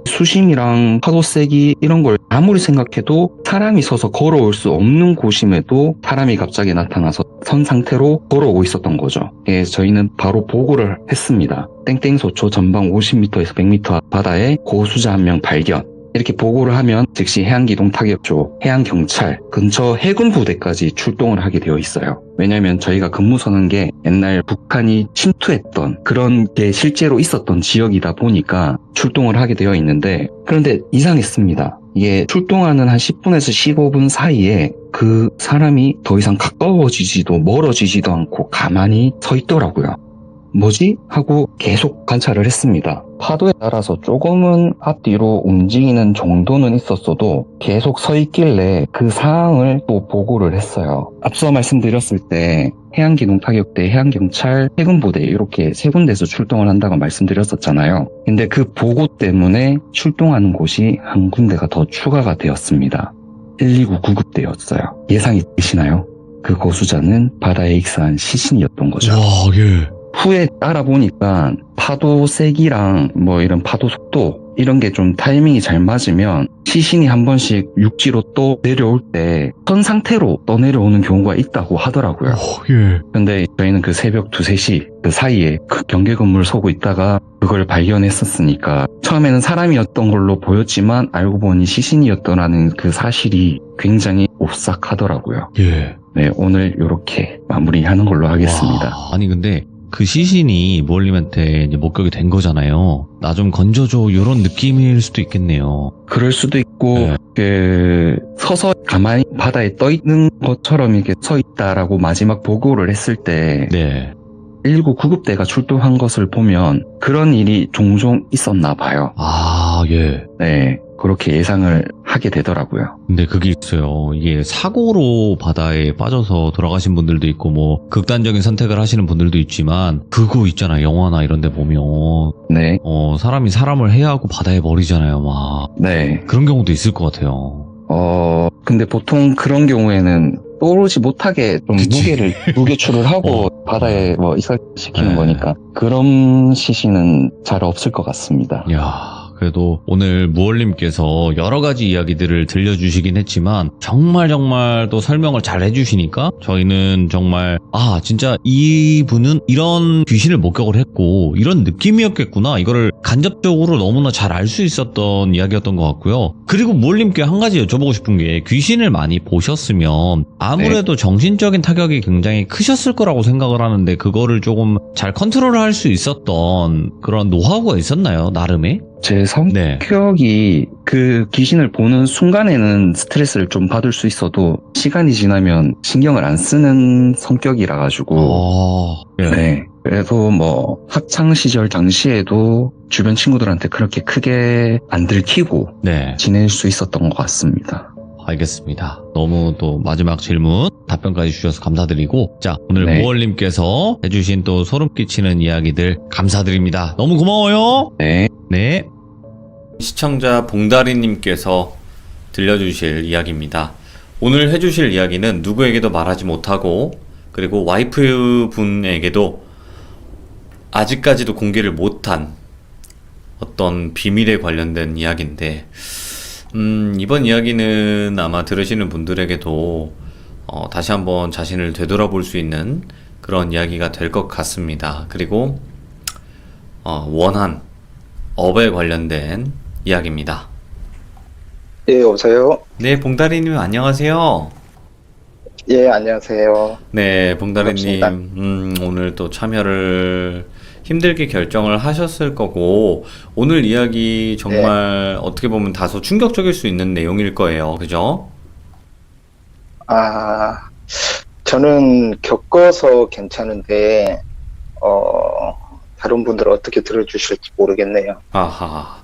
수심이랑 파도 세기 이런 걸 아무리 생각해도 사람이 서서 걸어올 수 없는 곳임에도 사람이 갑자기 나타나서 선 상태로 걸어오고 있었던 거죠. 예, 저희는 바로 보고를 했습니다. 땡땡소초 전방 50m에서 100m 바다에 고수자 한 명 발견. 이렇게 보고를 하면 즉시 해양기동타격조, 해양경찰, 근처 해군부대까지 출동을 하게 되어 있어요. 왜냐하면 저희가 근무 서는 게 옛날 북한이 침투했던 그런 게 실제로 있었던 지역이다 보니까 출동을 하게 되어 있는데 그런데 이상했습니다. 이게 출동하는 한 10분에서 15분 사이에 그 사람이 더 이상 가까워지지도 멀어지지도 않고 가만히 서 있더라고요. 뭐지? 하고 계속 관찰을 했습니다. 파도에 따라서 조금은 앞뒤로 움직이는 정도는 있었어도 계속 서 있길래 그 상황을 또 보고를 했어요. 앞서 말씀드렸을 때 해양기동타격대, 해양경찰, 해군부대 이렇게 세 군데에서 출동을 한다고 말씀드렸었잖아요. 근데 그 보고 때문에 출동하는 곳이 한 군데가 더 추가가 되었습니다. 129 구급대였어요. 예상이 되시나요? 그 고수자는 바다에 익사한 시신이었던 거죠. 와, 예. 후에 따라보니까 파도 세기랑 뭐 이런 파도 속도 이런 게 좀 타이밍이 잘 맞으면 시신이 한 번씩 육지로 또 내려올 때 선 상태로 떠내려오는 경우가 있다고 하더라고요. 예. 근데 저희는 그 새벽 2, 3시 그 사이에 그 경계 근무를 서고 있다가 그걸 발견했었으니까 처음에는 사람이었던 걸로 보였지만 알고 보니 시신이었더라는 그 사실이 굉장히 오싹하더라고요. 예. 네, 오늘 이렇게 마무리하는 걸로 하겠습니다. 와, 아니 근데 그 시신이 무얼님한테 이제 목격이 된 거잖아요. 나 좀 건져줘 이런 느낌일 수도 있겠네요. 그럴 수도 있고 네. 서서 가만히 바다에 떠 있는 것처럼 이렇게 서 있다라고 마지막 보고를 했을 때 네. 119 구급대가 출동한 것을 보면 그런 일이 종종 있었나 봐요. 아, 예. 네, 그렇게 예상을 하게 되더라고요. 근데 그게 있어요. 이게 사고로 바다에 빠져서 돌아가신 분들도 있고 뭐 극단적인 선택을 하시는 분들도 있지만 그거 있잖아요. 영화나 이런 데 보면 네, 사람이 사람을 해하고 바다에 버리잖아요. 막 네. 그런 경우도 있을 것 같아요. 근데 보통 그런 경우에는 떠오르지 못하게 좀 그치. 무게추를 하고 바다에 뭐 이삭시키는 네. 거니까 그런 시신은 잘 없을 것 같습니다. 야, 그래도 오늘 무얼님께서 여러 가지 이야기들을 들려주시긴 했지만 정말 또 설명을 잘 해주시니까 저희는 정말 진짜 이분은 이런 귀신을 목격을 했고 이런 느낌이었겠구나 이거를 간접적으로 너무나 잘 알 수 있었던 이야기였던 것 같고요. 그리고 무얼님께 한 가지 여쭤보고 싶은 게 귀신을 많이 보셨으면 아무래도 정신적인 타격이 굉장히 크셨을 거라고 생각을 하는데 그거를 조금 잘 컨트롤할 수 있었던 그런 노하우가 있었나요? 나름의? 제 성격이 그 귀신을 보는 순간에는 스트레스를 좀 받을 수 있어도 시간이 지나면 신경을 안 쓰는 성격이라 가지고 네. 그래서 뭐 학창 시절 당시에도 주변 친구들한테 그렇게 크게 안 들키고 지낼 수 있었던 것 같습니다. 알겠습니다. 너무 또 마지막 질문 답변까지 주셔서 감사드리고 자 오늘 무얼님께서 해주신 또 소름 끼치는 이야기들 감사드립니다. 너무 고마워요. 네. 시청자 봉다리님께서 들려주실 이야기입니다. 오늘 해주실 이야기는 누구에게도 말하지 못하고 그리고 와이프 분에게도 아직까지도 공개를 못한 어떤 비밀에 관련된 이야기인데 이번 이야기는 아마 들으시는 분들에게도 다시 한번 자신을 되돌아볼 수 있는 그런 이야기가 될 것 같습니다. 그리고 원한 업에 관련된 이야기입니다. 예, 여보세요? 네, 봉다리님 안녕하세요. 예, 안녕하세요. 네, 봉다리님 오늘 또 참여를 힘들게 결정을 하셨을 거고 오늘 이야기 정말 어떻게 보면 다소 충격적일 수 있는 내용일 거예요. 그죠? 저는 겪어서 괜찮은데 다른 분들은 어떻게 들어주실지 모르겠네요. 아하.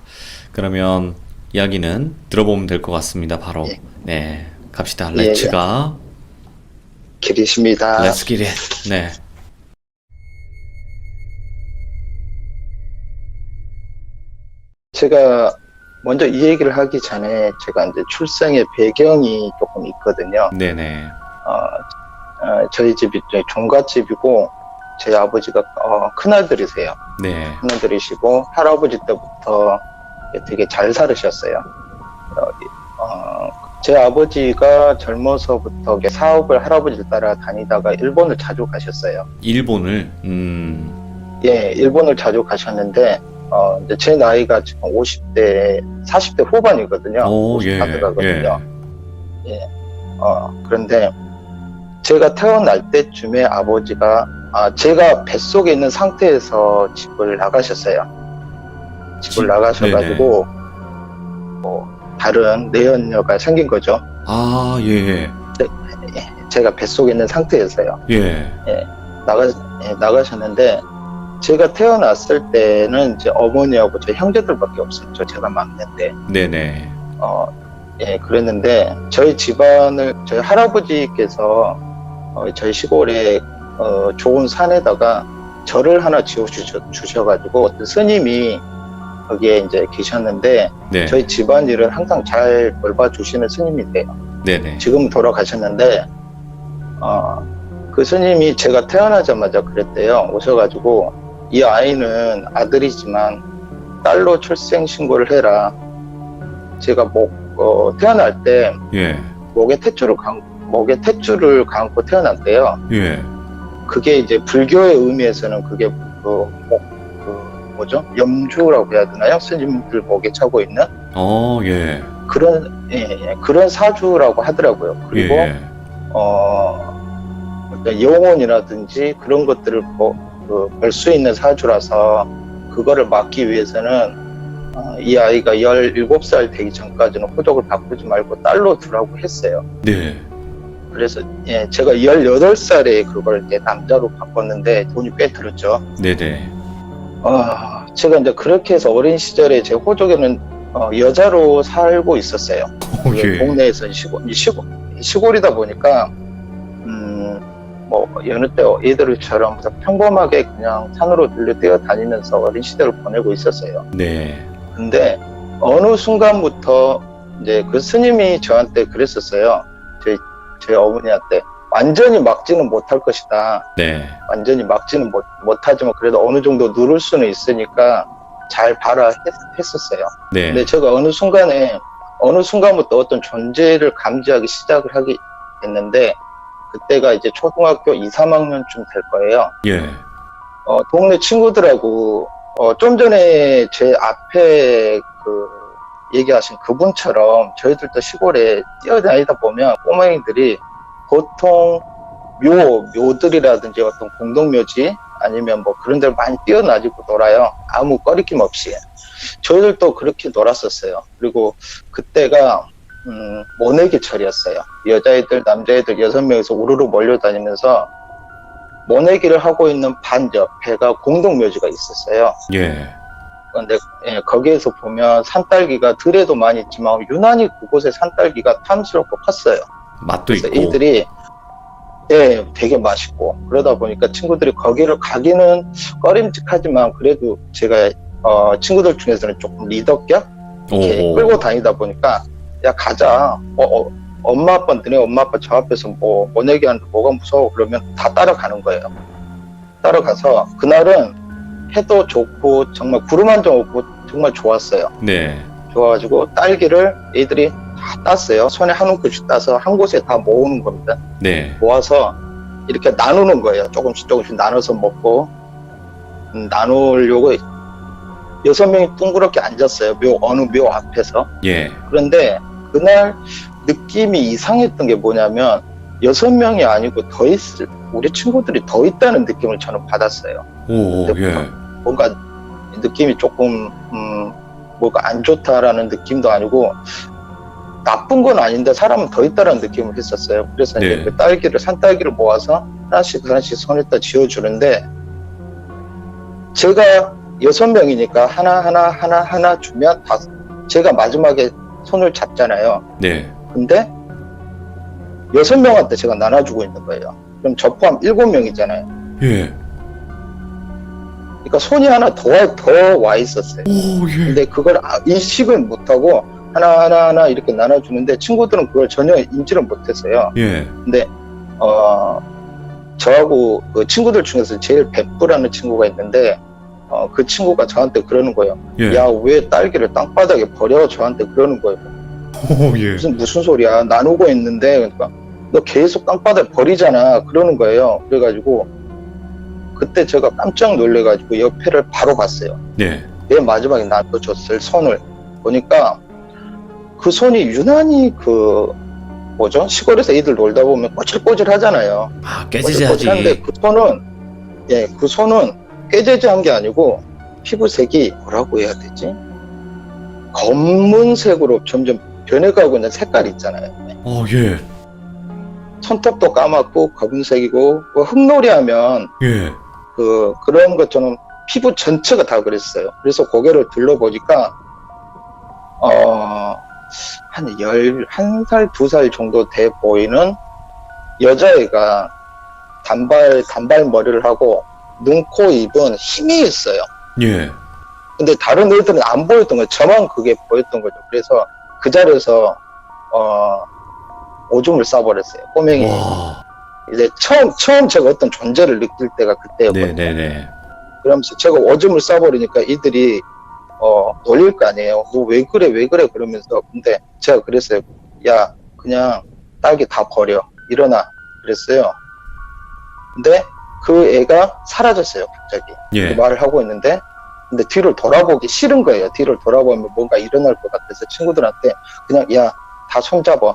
그러면 이야기는 들어보면 될 것 같습니다. 바로 네, 갑시다. 렛츠가 길이십니다. 렛츠 기릿. 네. 제가 먼저 이 얘기를 하기 전에 제가 이제 출생의 배경이 조금 있거든요. 네네. 저희 집이 종갓집이고 제 아버지가 큰아들이세요. 네. 큰아들이시고 할아버지 때부터 되게 잘 살으셨어요. 제 아버지가 젊어서부터 사업을 할아버지를 따라 다니다가 일본을 자주 가셨어요. 일본을? 예, 일본을 자주 가셨는데 이제 제 나이가 지금 50대, 40대 후반이거든요. 50 다 들어가거든요. 그런데 제가 태어날 때쯤에 아버지가 제가 뱃속에 있는 상태에서 집을 나가셨어요. 집을 나가셔가지고 다른 내연녀가 생긴 거죠. 예. 제가 뱃속에 있는 상태에서요. 나가셨는데 제가 태어났을 때는 이제 어머니하고 제 형제들밖에 없었죠. 제가 막내인데. 네네. 그랬는데 저희 집안을 저희 할아버지께서 저희 시골에 좋은 산에다가 절을 하나 지어 주셔가지고 어떤 스님이 거기에 이제 계셨는데 저희 집안일을 항상 잘 돌봐주시는 스님이세요. 네네. 지금 돌아가셨는데 그 스님이 제가 태어나자마자 그랬대요. 오셔가지고 이 아이는 아들이지만 딸로 출생 신고를 해라. 제가 태어날 때 목에 탯줄을 감고 태어났대요. 그게 이제 불교의 의미에서는 그게 뭐죠? 염주라고 해야 되나요? 스님들 목에 차고 있는 그런 사주라고 하더라고요. 그리고 영혼이라든지 그런 것들을 벌 수 있는 사주라서 그거를 막기 위해서는 이 아이가 17살 되기 전까지는 호적을 바꾸지 말고 딸로 두라고 했어요. 네. 그래서 예, 제가 18살에 그걸 이제 남자로 바꿨는데 돈이 꽤 들었죠. 네네. 제가 이제 그렇게 해서 어린 시절에 제 호적에는 여자로 살고 있었어요. 예. 동네에서 시골이다 보니까 뭐 여느 때 애들처럼 평범하게 그냥 산으로 뛰어다니면서 어린 시절을 보내고 있었어요. 네. 근데 어느 순간부터 이제 그 스님이 저한테 그랬었어요. 제 어머니한테 완전히 막지는 못할 것이다. 네. 완전히 막지는 못하지만 그래도 어느 정도 누를 수는 있으니까 잘 봐라 했었어요. 네. 근데 제가 어느 순간부터 어떤 존재를 감지하기 시작을 하게 됐는데 그때가 이제 초등학교 2, 3학년쯤 될 거예요. 예. 동네 친구들하고 좀 전에 제 앞에 얘기하신 그분처럼 저희들도 시골에 뛰어다니다 보면 꼬맹이들이 보통 묘들이라든지 어떤 공동묘지 아니면 뭐 그런 데를 많이 뛰어다니고 놀아요. 아무 꺼리낌 없이. 저희들도 그렇게 놀았었어요. 그리고 그때가 모내기철이었어요. 여자애들, 남자애들 6명이서 우르르 몰려다니면서 모내기를 하고 있는 반 옆에가 공동묘지가 있었어요. 예. 근데 거기에서 보면 산딸기가 들에도 많이 있지만 유난히 그곳에 산딸기가 탐스럽고 컸어요. 맛도 그래서 있고. 애들이 되게 맛있고 그러다 보니까 친구들이 거기를 가기는 꺼림직하지만 그래도 제가 친구들 중에서는 조금 리더격 이렇게 끌고 다니다 보니까 야 가자. 엄마 아빠 너네 엄마 아빠 저 앞에서 뭐 모내기하는데 뭐가 무서워 그러면 다 따라가는 거예요. 따라가서 그날은 해도 좋고 정말 구름 한 점 없고 정말 좋았어요. 네. 좋아가지고 딸기를 애들이 다 땄어요. 손에 한 움큼씩 따서 한 곳에 다 모으는 겁니다. 네. 모아서 이렇게 나누는 거예요. 조금씩 나눠서 먹고 나누려고 6명이 둥그렇게 앉았어요. 어느 묘 앞에서. 예. 그런데 그날 느낌이 이상했던 게 뭐냐면 6명이 아니고 우리 친구들이 더 있다는 느낌을 저는 받았어요. 예. 뭔가 느낌이 조금 뭐가 안 좋다라는 느낌도 아니고 나쁜 건 아닌데 사람은 더 있다라는 느낌을 했었어요. 그래서 네. 이제 그 산딸기를 모아서 하나씩 손에다 쥐어주는데 제가 6명이니까 하나 주면 제가 마지막에 손을 잡잖아요. 네. 근데 6명한테 제가 나눠주고 있는 거예요. 그럼 저 포함 7명이잖아요. 예. 그러니까 손이 하나 더 와 있었어요. 오, 예. 근데 그걸 인식을 못하고 하나 이렇게 나눠주는데 친구들은 그걸 전혀 인지를 못했어요. 예. 근데 저하고 그 친구들 중에서 제일 베프라는 친구가 있는데 그 친구가 저한테 그러는 거예요. 예. 야, 왜 딸기를 땅바닥에 버려? 저한테 그러는 거예요. 오, 예. 무슨 소리야? 나누고 있는데 그러니까 너 계속 땅바닥에 버리잖아. 그러는 거예요. 그래가지고 그때 제가 깜짝 놀래가지고 옆에를 바로 봤어요. 네. 맨 마지막에 나눠줬을 손을 보니까 그 손이 유난히 시골에서 애들 놀다 보면 꼬질꼬질 하잖아요. 아, 깨지지하지. 꼬질꼬질한데 그 손은 깨지지한 게 아니고 피부색이 뭐라고 해야 되지? 검은색으로 점점 변해가고 있는 색깔이 있잖아요. 예. 손톱도 까맣고 검은색이고 흙놀이 하면 예. 그런 것처럼 피부 전체가 다 그랬어요. 그래서 고개를 둘러보니까 한 11살, 2살 정도 돼 보이는 여자애가 단발 머리를 하고 눈, 코, 입은 힘이 있어요. 예. 근데 다른 애들은 안 보였던 거예요. 저만 그게 보였던 거죠. 그래서 그 자리에서 오줌을 싸버렸어요. 꼬맹이. 와. 이제 처음 제가 어떤 존재를 느낄 때가 그때였거든요. 네네네. 그러면서 제가 오줌을 싸버리니까 이들이 놀릴 거 아니에요. 너 왜 그래 그러면서. 근데 제가 그랬어요. 야, 그냥 딸기 다 버려. 일어나. 그랬어요. 근데 그 애가 사라졌어요. 갑자기. 예. 그 말을 하고 있는데 근데 뒤를 돌아보기 싫은 거예요. 뒤를 돌아보면 뭔가 일어날 것 같아서 친구들한테 그냥 야, 다 손잡아.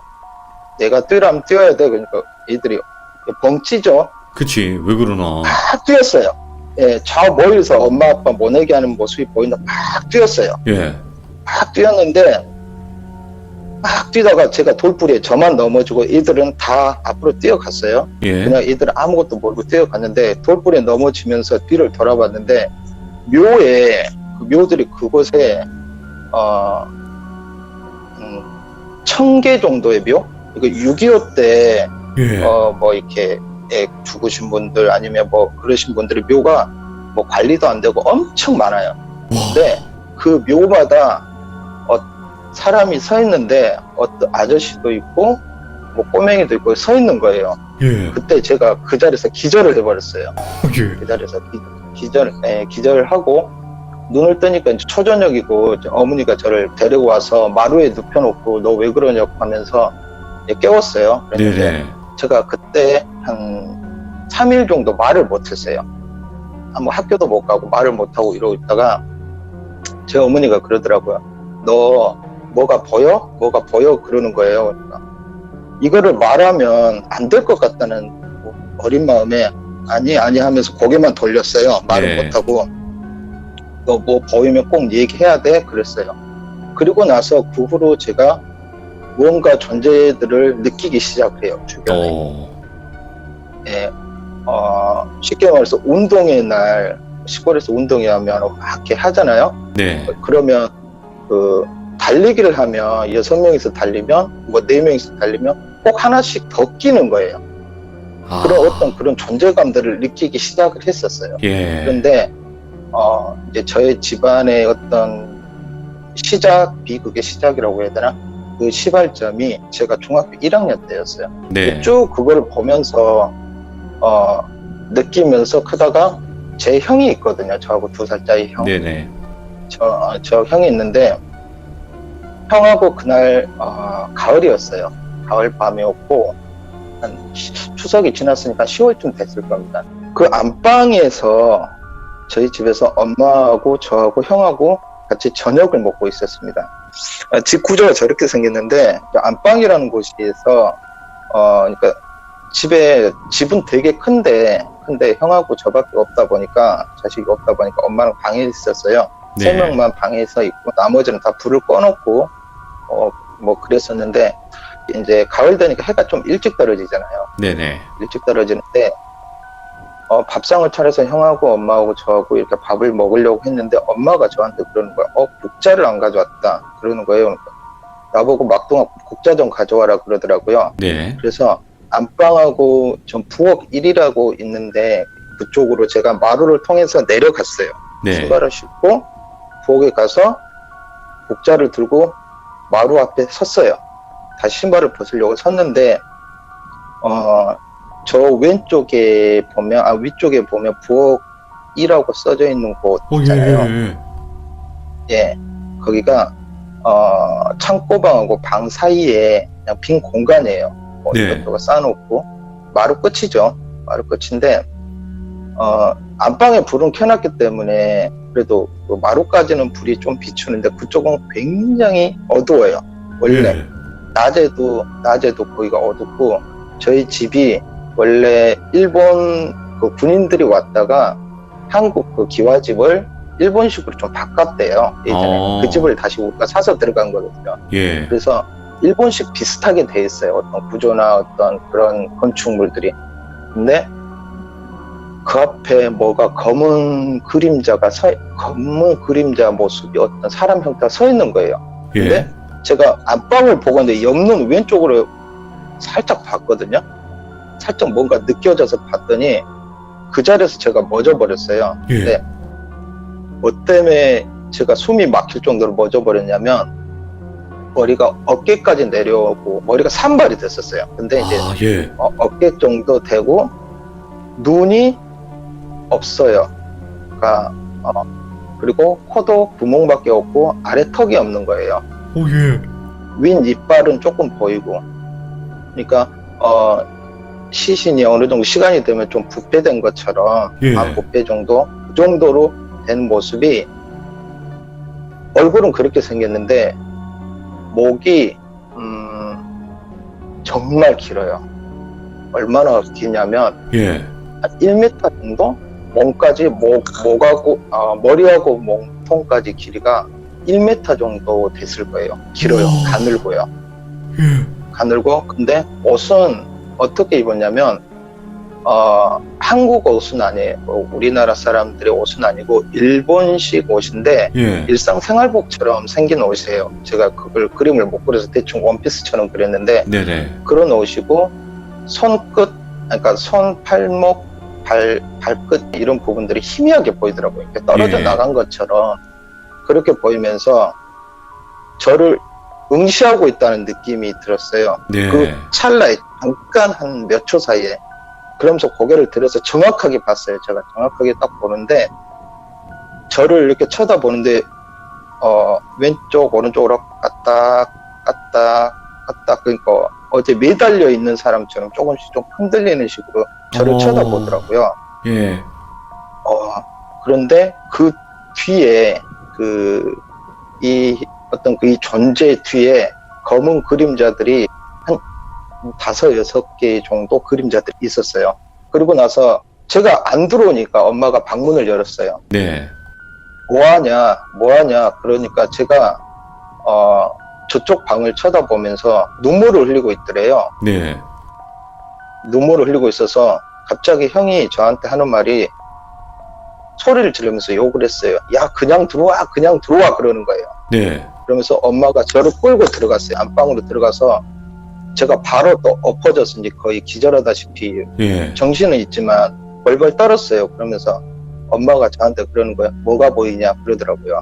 내가 뛰라면 뛰어야 돼. 그러니까 애들이 벙찌죠. 그치. 왜 그러나. 다 뛰었어요. 예, 저 멀리서 엄마 아빠 모내게 하는 모습이 보인다 막 뛰었어요. 예. 막 뛰었는데 막 뛰다가 제가 돌부리에 저만 넘어지고 이들은 다 앞으로 뛰어갔어요. 예. 그냥 이들은 아무것도 모르고 뛰어갔는데 돌부리에 넘어지면서 뒤를 돌아봤는데 묘에 그 묘들이 그곳에 1000개 정도의 묘? 이거 6.25 때 예. 뭐 이렇게 죽으신 분들 아니면 뭐 그러신 분들의 묘가 뭐 관리도 안 되고 엄청 많아요. 근데 그 묘마다 사람이 서 있는데 어떤 아저씨도 있고 뭐 꼬맹이도 있고 서 있는 거예요. 예. 그때 제가 그 자리에서 기절을 해버렸어요. 예. 그 자리에서 기절을 하고 눈을 뜨니까 이제 초저녁이고 어머니가 저를 데리고 와서 마루에 눕혀놓고 너 왜 그러냐고 하면서 깨웠어요. 그랬는데 네네. 제가 그때 한 3일 정도 말을 못했어요. 뭐 학교도 못 가고 말을 못하고 이러고 있다가 제 어머니가 그러더라고요. 너 뭐가 보여? 뭐가 보여? 그러는 거예요. 그러니까 이거를 말하면 안 될 것 같다는 어린 마음에 아니 하면서 고개만 돌렸어요. 말을 네. 못하고 너 뭐 보이면 꼭 얘기해야 돼? 그랬어요. 그리고 나서 그 후로 제가 무언가 존재들을 느끼기 시작해요. 주변에. 예, 쉽게 말해서 운동의 날 시골에서 운동회 하면 막 이렇게 하잖아요. 네. 그러면 그 달리기를 하면 6명이서 달리면 뭐 4명이서 달리면 꼭 하나씩 더 끼는 거예요. 그런 어떤 그런 존재감들을 느끼기 시작을 했었어요. 예. 그런데 이제 저의 집안의 어떤 시작이 그게 시작이라고 해야 되나? 그 시발점이 제가 중학교 1학년 때였어요. 네. 쭉 그걸 보면서 느끼면서 크다가 제 형이 있거든요. 저하고 2살 차이 형. 네네. 저 형이 있는데 형하고 그날 가을이었어요. 가을 밤이었고 한 추석이 지났으니까 10월쯤 됐을 겁니다. 그 안방에서 저희 집에서 엄마하고 저하고 형하고 같이 저녁을 먹고 있었습니다. 집 구조가 저렇게 생겼는데 안방이라는 곳에서 그러니까 집은 되게 큰데 형하고 저밖에 없다 보니까 자식이 없다 보니까 엄마는 방에 있었어요. 네. 3명만 방에서 있고 나머지는 다 불을 꺼놓고 뭐 그랬었는데 이제 가을 되니까 해가 좀 일찍 떨어지잖아요. 네네. 일찍 떨어지는데 밥상을 차려서 형하고 엄마하고 저하고 이렇게 밥을 먹으려고 했는데 엄마가 저한테 그러는 거야. 국자를 안 가져왔다 그러는 거예요. 그러니까 나보고 막둥아 국자 좀 가져와라 그러더라고요. 네. 그래서 안방하고 전 부엌 1이라고 있는데 그쪽으로 제가 마루를 통해서 내려갔어요. 네. 신발을 신고 부엌에 가서 국자를 들고 마루 앞에 섰어요. 다시 신발을 벗으려고 섰는데 저 왼쪽에 보면 위쪽에 보면 부엌 2라고 써져 있는 곳 있잖아요. 예, 거기가 창고방하고 방 사이에 그냥 빈 공간이에요. 뭐 네. 이것저것 쌓아놓고 마루 끝이죠. 마루 끝인데 안방에 불은 켜놨기 때문에 그래도 그 마루까지는 불이 좀 비추는데 그쪽은 굉장히 어두워요. 원래 예. 낮에도 거기가 어둡고 저희 집이 원래 일본 그 군인들이 왔다가 한국 그 기와집을 일본식으로 좀 바꿨대요. 예전에 그 집을 다시 우리가 사서 들어간 거거든요. 예. 그래서 일본식 비슷하게 돼 있어요. 어떤 구조나 어떤 그런 건축물들이. 근데 그 앞에 뭐가 검은 그림자 모습이 어떤 사람 형태가 서 있는 거예요. 근데 예. 제가 안방을 보고 있는데 옆눈 왼쪽으로 살짝 봤거든요. 살짝 뭔가 느껴져서 봤더니 그 자리에서 제가 멎어버렸어요. 예. 근데 뭐 때문에 제가 숨이 막힐 정도로 멎어버렸냐면 머리가 어깨까지 내려오고 머리가 산발이 됐었어요. 근데 이제 예. 어깨 정도 되고 눈이 없어요. 그러니까 그리고 코도 구멍밖에 없고 아래 턱이 없는 거예요. 예. 윈 이빨은 조금 보이고. 그러니까 시신이 어느 정도 시간이 되면 좀 부패된 것처럼 예. 한 부패 정도 그 정도로 된 모습이 얼굴은 그렇게 생겼는데 목이 정말 길어요. 얼마나 기냐면 예. 한 1m 정도? 몸까지 목하고 머리하고 몸통까지 길이가 1m 정도 됐을 거예요. 길어요. 우와. 가늘고요. 예. 가늘고 근데 옷은 어떻게 입었냐면 한국 옷은 아니에요. 우리나라 사람들의 옷은 아니고 일본식 옷인데 예. 일상생활복처럼 생긴 옷이에요. 제가 그걸 그림을 못 그려서 대충 원피스처럼 그렸는데 네네. 그런 옷이고 손끝, 그러니까 손, 팔목, 발끝 이런 부분들이 희미하게 보이더라고요. 이렇게 떨어져 예. 나간 것처럼 그렇게 보이면서 저를 응시하고 있다는 느낌이 들었어요. 네. 그 찰나에 잠깐 한 몇 초 사이에 그러면서 고개를 들어서 정확하게 봤어요. 제가 정확하게 딱 보는데 저를 이렇게 쳐다보는데 왼쪽 오른쪽으로 갔다 그러니까 어제 매달려 있는 사람처럼 조금씩 좀 흔들리는 식으로 저를 쳐다보더라고요. 예. 그런데 그 뒤에 이 존재 뒤에 검은 그림자들이 한 5-6개 정도 그림자들이 있었어요. 그리고 나서 제가 안 들어오니까 엄마가 방문을 열었어요. 네. 뭐하냐 그러니까 제가 저쪽 방을 쳐다보면서 눈물을 흘리고 있더래요. 네. 눈물을 흘리고 있어서 갑자기 형이 저한테 하는 말이 소리를 지르면서 욕을 했어요. 야, 그냥 들어와 그러는 거예요. 네. 그러면서 엄마가 저를 끌고 들어갔어요. 안방으로 들어가서 제가 바로 또 엎어져서 이제 거의 기절하다시피 예. 정신은 있지만 벌벌 떨었어요. 그러면서 엄마가 저한테 그러는 거예요. 뭐가 보이냐 그러더라고요.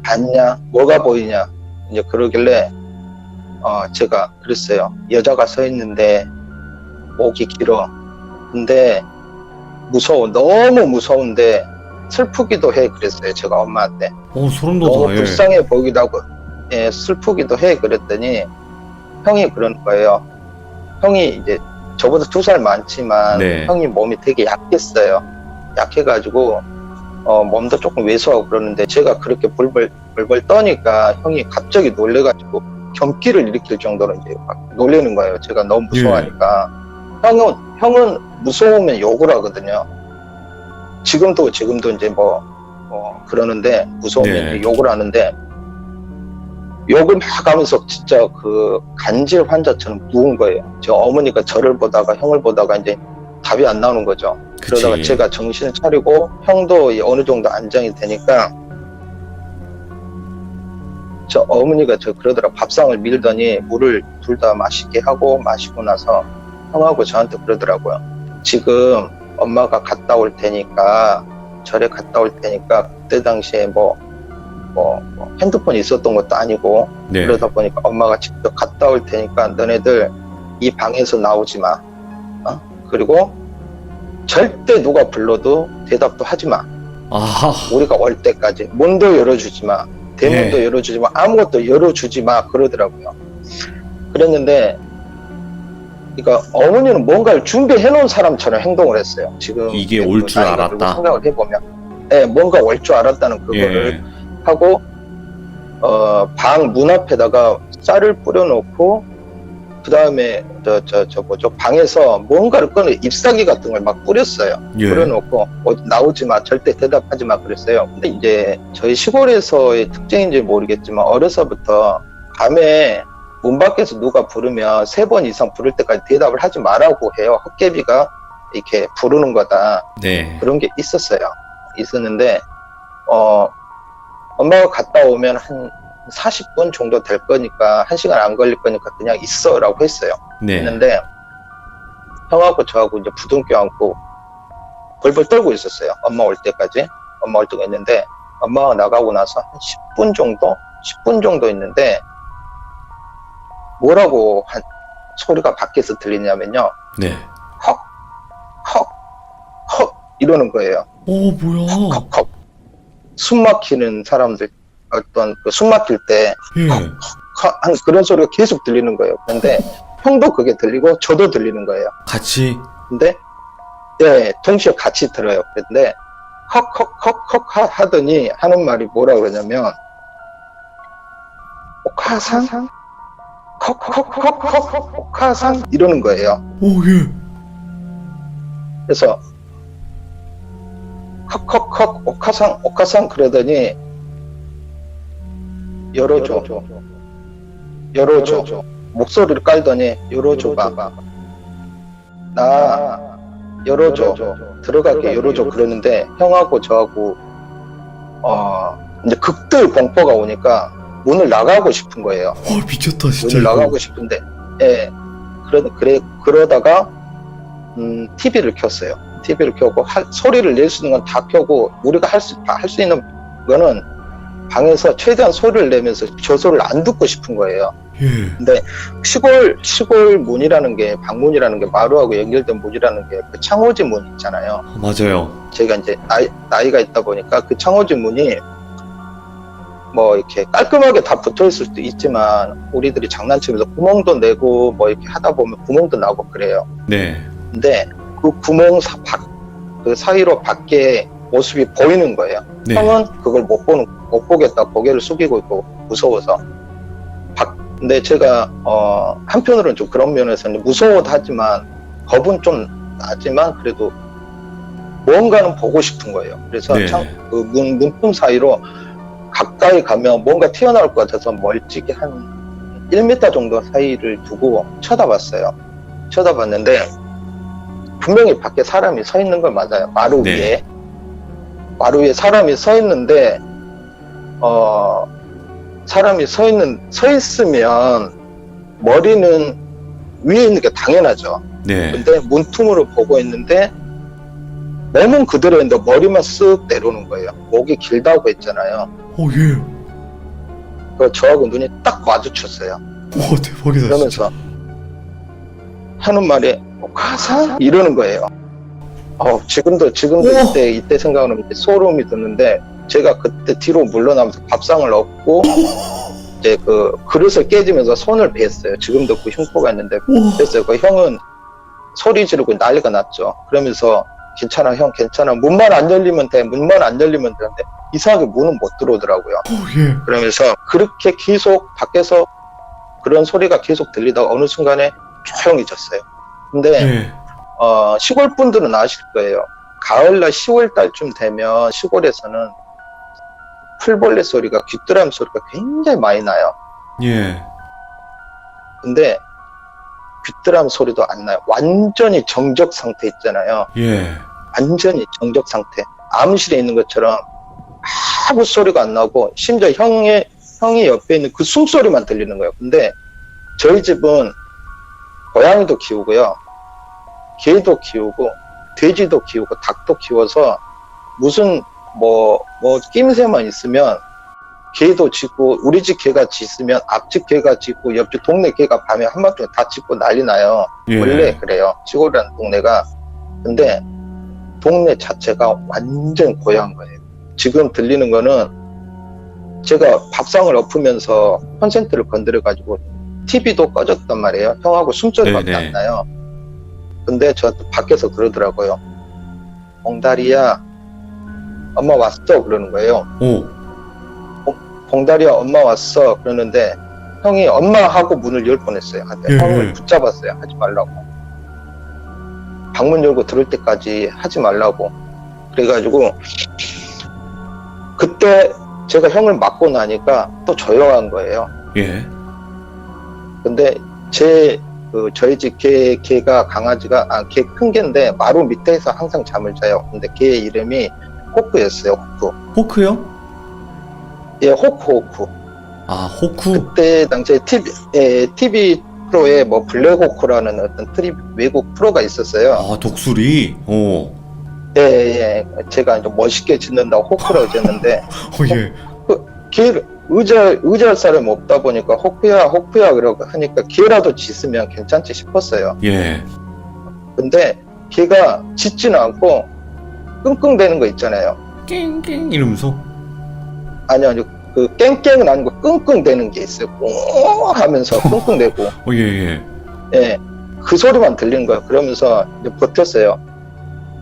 봤냐? 뭐가 보이냐? 이제 그러길래 제가 그랬어요. 여자가 서 있는데 목이 길어. 근데 무서워. 너무 무서운데 슬프기도 해 그랬어요. 제가 엄마한테. 소름 너무 돋아. 예. 불쌍해 보이기도 하고 슬프기도 해 그랬더니 형이 그러는 거예요. 형이 이제 저보다 2살 많지만 네. 형이 몸이 되게 약했어요. 약해가지고 몸도 조금 왜소하고 그러는데 제가 그렇게 벌벌 떠니까 형이 갑자기 놀래가지고 경기를 일으킬 정도로 이제 막 놀리는 거예요. 제가 너무 무서워하니까. 형은 무서우면 욕을 하거든요. 지금도 이제 그러는데 무서우면 네. 욕을 하는데 욕을 막 하면서 진짜 그 간질 환자처럼 누운 거예요. 저 어머니가 저를 보다가 형을 보다가 이제 답이 안 나오는 거죠. 그치. 그러다가 제가 정신을 차리고 형도 어느 정도 안정이 되니까 저 어머니가 그러더라. 밥상을 밀더니 물을 둘 다 마시게 하고 마시고 나서 형하고 저한테 그러더라고요. 지금 엄마가 갔다 올 테니까 절에 갔다 올 테니까 그때 당시에 핸드폰이 있었던 것도 아니고 네. 그러다 보니까 엄마가 직접 갔다 올 테니까 너네들 이 방에서 나오지 마. 그리고 절대 누가 불러도 대답도 하지 마. 아하. 우리가 올 때까지 문도 열어주지 마. 대문도 열어주지 마. 아무것도 열어주지 마. 그러더라고요. 그랬는데 그러니까 어머니는 뭔가를 준비해 놓은 사람처럼 행동을 했어요. 지금 이게 올 줄 나이가 들고 알았다. 생각을 해보면 뭔가 올 줄 알았다는 그거를 하고 방 문 앞에다가 쌀을 뿌려놓고 그 다음에 방에서 뭔가를 꺼내 잎사귀 같은 걸 막 뿌렸어요. 예. 뿌려놓고 나오지 마, 절대 대답하지 마 그랬어요. 근데 이제 저희 시골에서의 특징인지 모르겠지만 어려서부터 밤에 문 밖에서 누가 부르면 3번 이상 부를 때까지 대답을 하지 말라고 해요. 헛개비가 이렇게 부르는 거다. 네. 그런 게 있었는데 엄마가 갔다 오면 한 40분 정도 될 거니까 1시간 안 걸릴 거니까 그냥 있어라고 했어요. 네. 했는데 형하고 저하고 이제 부둥켜 안고 벌벌 떨고 있었어요. 엄마 올 때까지. 엄마 올 때가 있는데 엄마가 나가고 나서 한 10분 정도 있는데 뭐라고 소리가 밖에서 들리냐면요. 네. 헉 이러는 거예요. 뭐야. 헉 숨 막히는 사람들 숨 막힐 때 예. 그런 소리가 계속 들리는 거예요. 그런데 형도 그게 들리고 저도 들리는 거예요. 같이. 근데 동시에 같이 들어요. 그런데 헉 하더니 하는 말이 뭐라 그러냐면 옥화상 옥화상 이러는 거예요. 예. 그래서 컥컥컥 옥하상 그러더니 열어줘 목소리를 깔더니 열어줘봐 나 열어줘 들어갈게 열어줘 그러는데 형하고 저하고 이제 극도의 공포가 오니까 문을 나가고 싶은 거예요. 미쳤다 진짜. 문을 이거. 나가고 싶은데 예 그러다가 TV를 켰어요. TV를 켜고 소리를 낼 수 있는 건 다 켜고 우리가 할 수 있는 거는 방에서 최대한 소리를 내면서 저 소리를 안 듣고 싶은 거예요. 예. 근데 시골 문이라는 게 방문이라는 게 마루하고 연결된 문이라는 게 그 창호지 문 있잖아요. 맞아요. 제가 이제 나이가 있다 보니까 그 창호지 문이 뭐 이렇게 깔끔하게 다 붙어 있을 수도 있지만 우리들이 장난치면서 구멍도 내고 뭐 이렇게 하다 보면 구멍도 나고 그래요. 네. 근데 그 구멍 그 사이로 밖에 모습이 보이는 거예요. 네. 형은 그걸 못 보겠다 고개를 숙이고 있고 무서워서. 근데 제가 한편으로는 좀 그런 면에서는 무서워도 하지만 겁은 좀 나지만 그래도 뭔가는 보고 싶은 거예요. 그래서 네. 그 문틈 사이로 가까이 가면 뭔가 튀어나올 것 같아서 멀찍이 한 1m 정도 사이를 두고 쳐다봤어요. 쳐다봤는데 분명히 밖에 사람이 서 있는 걸 맞아요. 마루 네. 위에. 마루 위에 사람이 서 있는데 사람이 서 있으면 머리는 위에 있는 게 당연하죠. 네. 근데 문틈으로 보고 있는데 몸은 그대로 있는데 머리만 쓱 내려오는 거예요. 목이 길다고 했잖아요. 예. 그 저하고 눈이 딱 마주쳤어요. 와 대박이다. 그러면서 하는 말이 가사 이러는 거예요. 지금도 우와. 이때 생각하면 소름이 드는데 제가 그때 뒤로 물러나면서 밥상을 엎고 이제 그 그릇을 깨지면서 손을 뱄어요. 지금도 그 흉포가 있는데 우와. 그랬어요. 그 형은 소리 지르고 난리가 났죠. 그러면서 괜찮아 형 괜찮아 문만 안 열리면 돼 문만 안 열리면 되는데 이상하게 문은 못 들어오더라고요. 예. 그러면서 그렇게 계속 밖에서 그런 소리가 계속 들리다가 어느 순간에 조용해졌어요. 근데 예. 시골 분들은 아실 거예요. 가을날 10월 달쯤 되면 시골에서는 풀벌레 소리가 귀뚜라미 소리가 굉장히 많이 나요. 예. 근데 귀뚜라미 소리도 안 나요. 완전히 정적 상태 있잖아요. 예. 완전히 정적 상태. 암실에 있는 것처럼 아무 소리가 안 나고 심지어 형이 옆에 있는 그 숨소리만 들리는 거예요. 근데 저희 집은 고양이도 키우고요. 개도 키우고 돼지도 키우고 닭도 키워서 무슨 뭐 낌새만 있으면 개도 짖고 우리 집 개가 짖으면 앞집 개가 짖고 옆집 동네 개가 밤에 한밤중에 다 짖고 난리 나요. 예. 원래 그래요. 시골이라는 동네가. 근데 동네 자체가 완전 고요한 거예요. 지금 들리는 거는 제가 밥상을 엎으면서 콘센트를 건드려가지고 TV도 꺼졌단 말이에요. 형하고 숨소리밖에 네네. 안 나요. 근데 저한테 밖에서 그러더라고요. 봉다리야, 엄마 왔어 그러는 거예요. 오. 봉다리야, 엄마 왔어 그러는데 형이 엄마 하고 문을 열 뻔했어요. 예. 형을 붙잡았어요. 하지 말라고. 방문 열고 들을 때까지 하지 말라고. 그래가지고 그때 제가 형을 맞고 나니까 또 조용한 거예요. 예. 근데 저희 집 개가 강아지가 개 큰 개인데 마루 밑에서 항상 잠을 자요. 근데 개의 이름이 호크였어요. 호크. 호크요? 예, 호크. 아 호쿠. 그때 당시에 TV 프로에 뭐 블랙호크라는 어떤 외국 프로가 있었어요. 아 독수리. 오. 예. 제가 이제 멋있게 짓는다고 호크라고 짓는데 예. 개 의지할 사람이 없다 보니까 호크야 그러고 하니까 개라도 짖으면 괜찮지 싶었어요. 예. 근데 걔가 짖지는 않고 끙끙대는 거 있잖아요. 깽깽 이러면서. 아니요. 그 깽깽은 아니고 끙끙대는 게 있어요. 꽁 하면서 끙끙대고. 예. 예. 그 소리만 들리는 거예요. 그러면서 이제 버텼어요.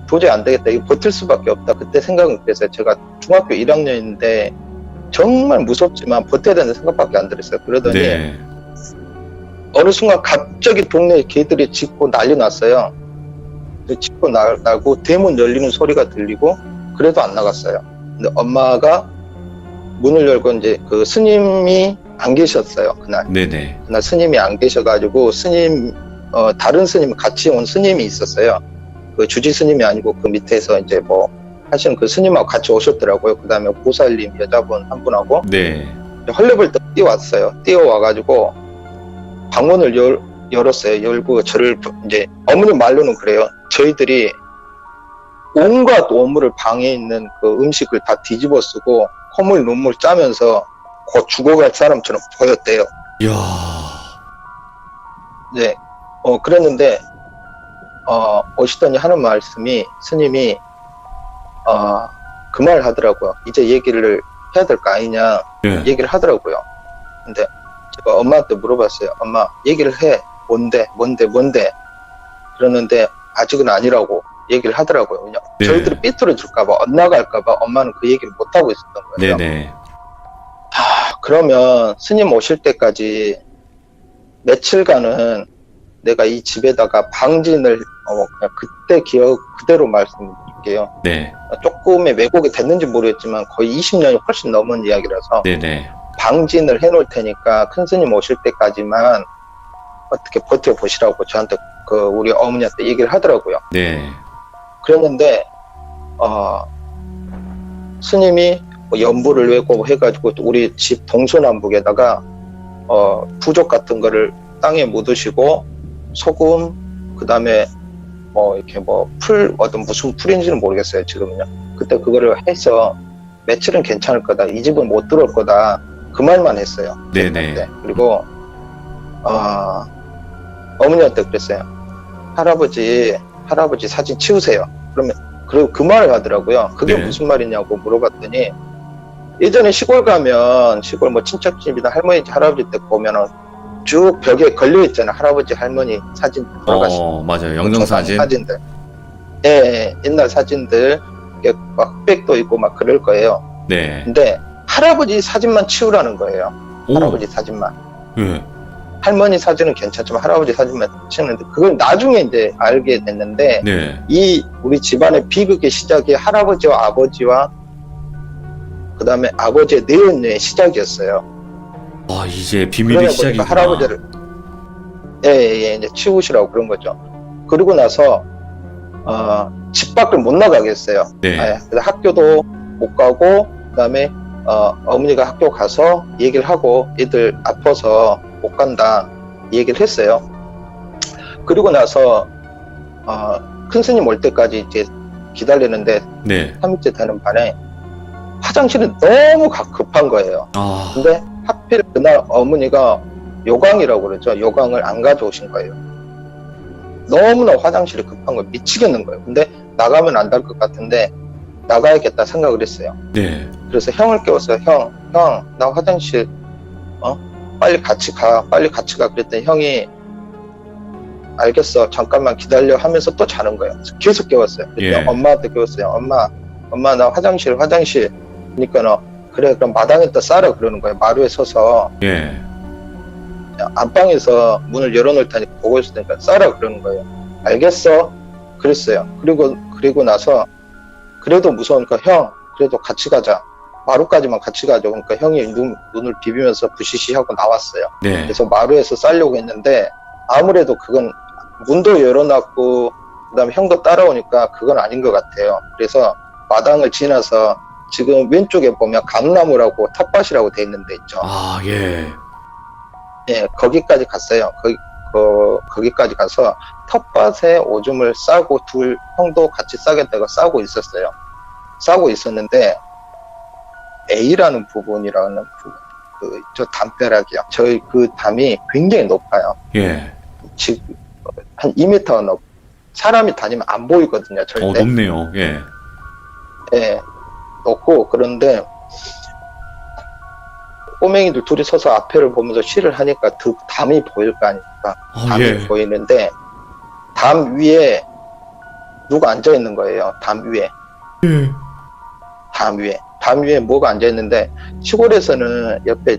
도저히 안 되겠다. 이거 버틸 수밖에 없다. 그때 생각은 그랬어요. 제가 중학교 1학년인데 정말 무섭지만 버텨야 되는 생각밖에 안 들었어요. 그러더니 네. 어느 순간 갑자기 동네 개들이 짖고 난리 났어요. 짖고 나고 대문 열리는 소리가 들리고 그래도 안 나갔어요. 근데 엄마가 문을 열고 이제 그 스님이 안 계셨어요. 네네. 그날 스님이 안 계셔가지고 다른 스님 같이 온 스님이 있었어요. 그 주지 스님이 아니고 그 밑에서 이제 뭐 하시는 그 스님하고 같이 오셨더라고요. 그 다음에 보살님 여자분 한 분하고 네. 헐레벌떡 뛰어왔어요. 뛰어와가지고 방문을 열었어요. 열고 저를 이제 어머니 말로는 그래요. 저희들이 온갖 오물을 방에 있는 그 음식을 다 뒤집어 쓰고 콧물 눈물 짜면서 곧 죽어갈 사람처럼 보였대요. 이야. 네. 그랬는데 오시더니 하는 말씀이 스님이 그 말 하더라고요. 이제 얘기를 해야 될 거 아니냐 예. 얘기를 하더라고요. 근데 제가 엄마한테 물어봤어요. 엄마 얘기를 해. 뭔데? 그러는데 아직은 아니라고 얘기를 하더라고요. 그냥 네. 저희들이 삐뚤어질까봐 엇나갈까봐 엄마는 그 얘기를 못하고 있었던 거예요. 네네. 그러면 스님 오실 때까지 며칠간은 내가 이 집에다가 방진을 그냥 그때 기억 그대로 말씀드릴게요. 네. 조금의 왜곡이 됐는지 모르겠지만 거의 20년이 훨씬 넘은 이야기라서 네네. 방진을 해놓을 테니까 큰 스님 오실 때까지만 어떻게 버텨보시라고 저한테 우리 어머니한테 얘기를 하더라고요. 네. 그랬는데 스님이 뭐 연부를 외고 해가지고 우리 집 동서남북에다가 부족 같은 거를 땅에 묻으시고 소금 그다음에 뭐 이렇게 뭐 어떤 무슨 풀인지는 모르겠어요 지금은요. 그때 그거를 해서 며칠은 괜찮을 거다. 이 집은 못 들어올 거다. 그 말만 했어요. 네네. 그리고 어머니한테 그랬어요. 할아버지 사진 치우세요. 그리고 그 말을 하더라고요. 그게 네. 무슨 말이냐고 물어봤더니 예전에 시골 가면 시골 뭐 친척집이나 할머니 할아버지 때 보면은 쭉 벽에 걸려 있잖아요. 할아버지 할머니 사진 돌아가신 맞아요. 영정사진. 사진들. 예, 옛날 사진들 이게 막 흑백도 있고 막 그럴 거예요. 네. 근데 할아버지 사진만 치우라는 거예요. 오. 할아버지 사진만. 예. 할머니 사진은 괜찮지만 할아버지 사진만 치우는데 그걸 나중에 이제 알게 됐는데 네. 이 우리 집안의 비극의 시작이 할아버지와 아버지와 그 다음에 아버지의 내연녀의 시작이었어요. 이제 비밀의 그러다 시작이구나. 보니까 할아버지를 이제 치우시라고 그런 거죠. 그리고 나서 집 밖을 못 나가겠어요. 네. 그래서 학교도 못 가고 그다음에 어머니가 학교 가서 얘기를 하고 애들 아파서 못 간다 얘기를 했어요. 그리고 나서 큰 스님 올 때까지 이제 기다리는데 네. 3일째 되는 반에 화장실은 너무 급한 거예요. 근데 하필 그날 어머니가 요강이라고 그러죠. 요강을 안 가져오신 거예요. 너무나 화장실이 급한 거예요. 미치겠는 거예요. 근데 나가면 안 될 것 같은데 나가야겠다 생각을 했어요. 네. 그래서 형을 깨웠어요. 형, 나 화장실 빨리 같이 가. 그랬더니 형이 알겠어. 잠깐만 기다려 하면서 또 자는 거예요. 그래서 계속 깨웠어요. 예. 엄마한테 깨웠어요. 엄마 나 화장실. 그러니까 그래 그럼 마당에다 싸라 그러는 거예요. 마루에 서서 예. 안방에서 문을 열어놓을 테니까 보고 있을 테니까 싸라 그러는 거예요. 알겠어. 그랬어요. 그리고 나서 그래도 무서우니까 형 그래도 같이 가자. 마루까지만 같이 가죠. 그러니까 형이 눈을 비비면서 부시시하고 나왔어요. 네. 그래서 마루에서 싸려고 했는데 아무래도 그건 문도 열어놨고 그다음에 형도 따라오니까 그건 아닌 것 같아요. 그래서 마당을 지나서 지금 왼쪽에 보면 감나무라고 텃밭이라고 돼 있는 데 있죠. 예. 예, 거기까지 갔어요. 거기까지 가서 텃밭에 오줌을 싸고 형도 같이 싸겠다고 싸고 있었어요. 싸고 있었는데 A라는 부분이라는 부분, 저 담벼락이요. 저희 그 담이 굉장히 높아요. 예. 지금 한 2m 높. 사람이 다니면 안 보이거든요. 절대. 높네요. 예. 예, 높고 그런데 꼬맹이들 둘이 서서 앞에를 보면서 쉬를 하니까 그 담이 보일 거 아닙니까? 담이 예. 보이는데 담 위에 누가 앉아 있는 거예요. 담 위에. 예. 담 위에 뭐가 앉아 있는데 시골에서는 옆에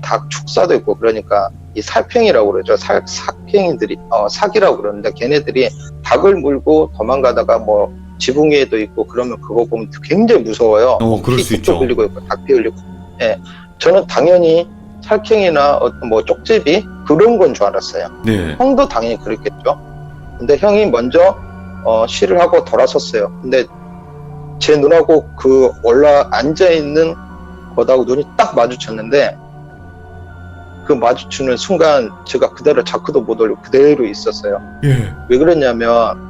닭 축사도 있고 그러니까 이 살팽이라고 그러죠. 사팽이들이 사기라고 그러는데 걔네들이 닭을 물고 도망가다가 뭐 지붕 위에도 있고 그러면 그거 보면 굉장히 무서워요. 그럴 수 있죠. 흘리고 있고 닭피 흘리고. 예, 저는 당연히 살쾡이나 어떤 뭐 쪽제비 그런 건 줄 알았어요. 네. 형도 당연히 그랬겠죠. 근데 형이 먼저 시를 하고 돌아섰어요. 근데 제 눈하고 그 올라 앉아 있는 거다고 눈이 딱 마주쳤는데 그 마주치는 순간 제가 그대로 자크도 못 올리고 그대로 있었어요. 예. 왜 그랬냐면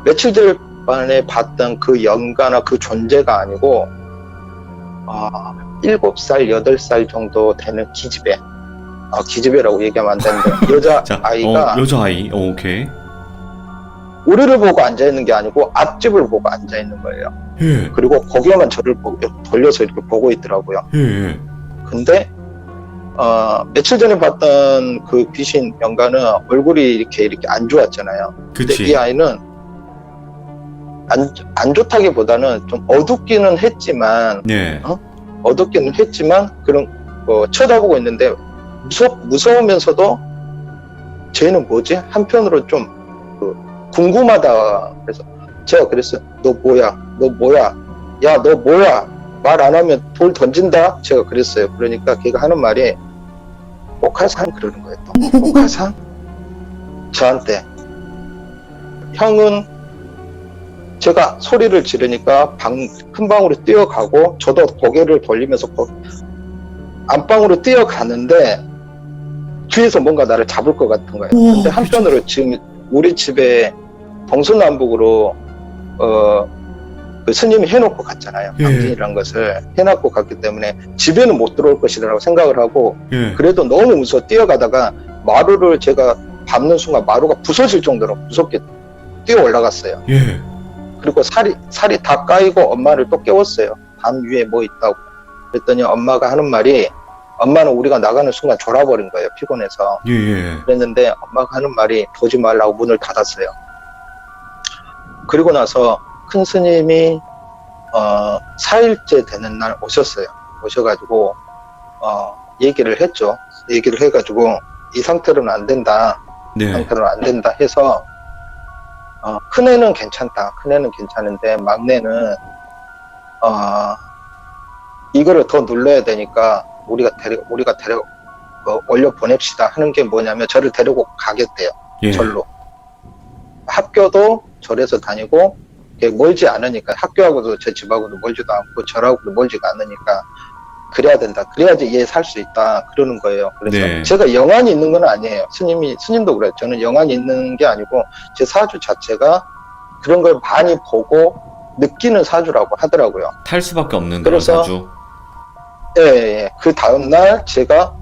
며칠 전에 봤던 그 영가나 그 존재가 아니고 7살, 8살 정도 되는 기집애. 기집애라고 얘기하면 안 되는데 여자 자, 아이가 여자아이. 오케이. 우리를 보고 앉아있는 게 아니고 앞집을 보고 앉아있는 거예요. 예. 그리고 고개만 저를 보고 돌려서 이렇게 보고 있더라고요. 예. 근데 며칠 전에 봤던 그 귀신 영가는 얼굴이 이렇게 안 좋았잖아요. 근데 그치. 이 아이는 안 좋다기보다는 좀 어둡기는 했지만 네. 그런 쳐다보고 있는데 무서우면서도 쟤는 뭐지? 한편으로 좀 궁금하다. 그래서 제가 그랬어요. 너 뭐야? 야, 너 뭐야? 말 안 하면 돌 던진다? 제가 그랬어요. 그러니까 걔가 하는 말이 옥하산 그러는 거예요. 또 옥하산? 저한테. 형은 제가 소리를 지르니까 큰 방으로 뛰어가고 저도 고개를 돌리면서 안방으로 뛰어가는데 뒤에서 뭔가 나를 잡을 것 같은 거예요. 근데 한편으로 지금 우리 집에 동서남북으로 그 스님이 해놓고 갔잖아요. 방진이라는 것을 해놓고 갔기 때문에 집에는 못 들어올 것이라고 생각을 하고 그래도 너무 무서워 뛰어가다가 마루를 제가 밟는 순간 마루가 부서질 정도로 무섭게 뛰어 올라갔어요. 그리고 살이 다 까이고 엄마를 또 깨웠어요. 담 위에 뭐 있다고. 그랬더니 엄마가 하는 말이 엄마는 우리가 나가는 순간 졸아버린 거예요. 피곤해서. 그랬는데 엄마가 하는 말이 보지 말라고 문을 닫았어요. 그리고 나서 큰 스님이 4일째 되는 날 오셨어요. 오셔가지고 얘기를 했죠. 얘기를 해가지고 이 상태로는 안 된다. 이 상태로는 안 된다 해서 큰애는 괜찮다. 큰애는 괜찮은데 막내는 이거를 더 눌러야 되니까 우리가 올려 보냅시다 하는 게 뭐냐면 저를 데리고 가겠대요. 절로. 학교도 절에서 다니고 멀지 않으니까 학교하고도 제 집하고도 멀지도 않고 절하고도 멀지가 않으니까 그래야 된다. 그래야지 얘 살 수 있다. 그러는 거예요. 그래서 제가 영안이 있는 건 아니에요. 스님도 그래요. 저는 영안이 있는 게 아니고 제 사주 자체가 그런 걸 많이 보고 느끼는 사주라고 하더라고요. 탈 수밖에 없는 그런 사주. 예. 그 다음날 제가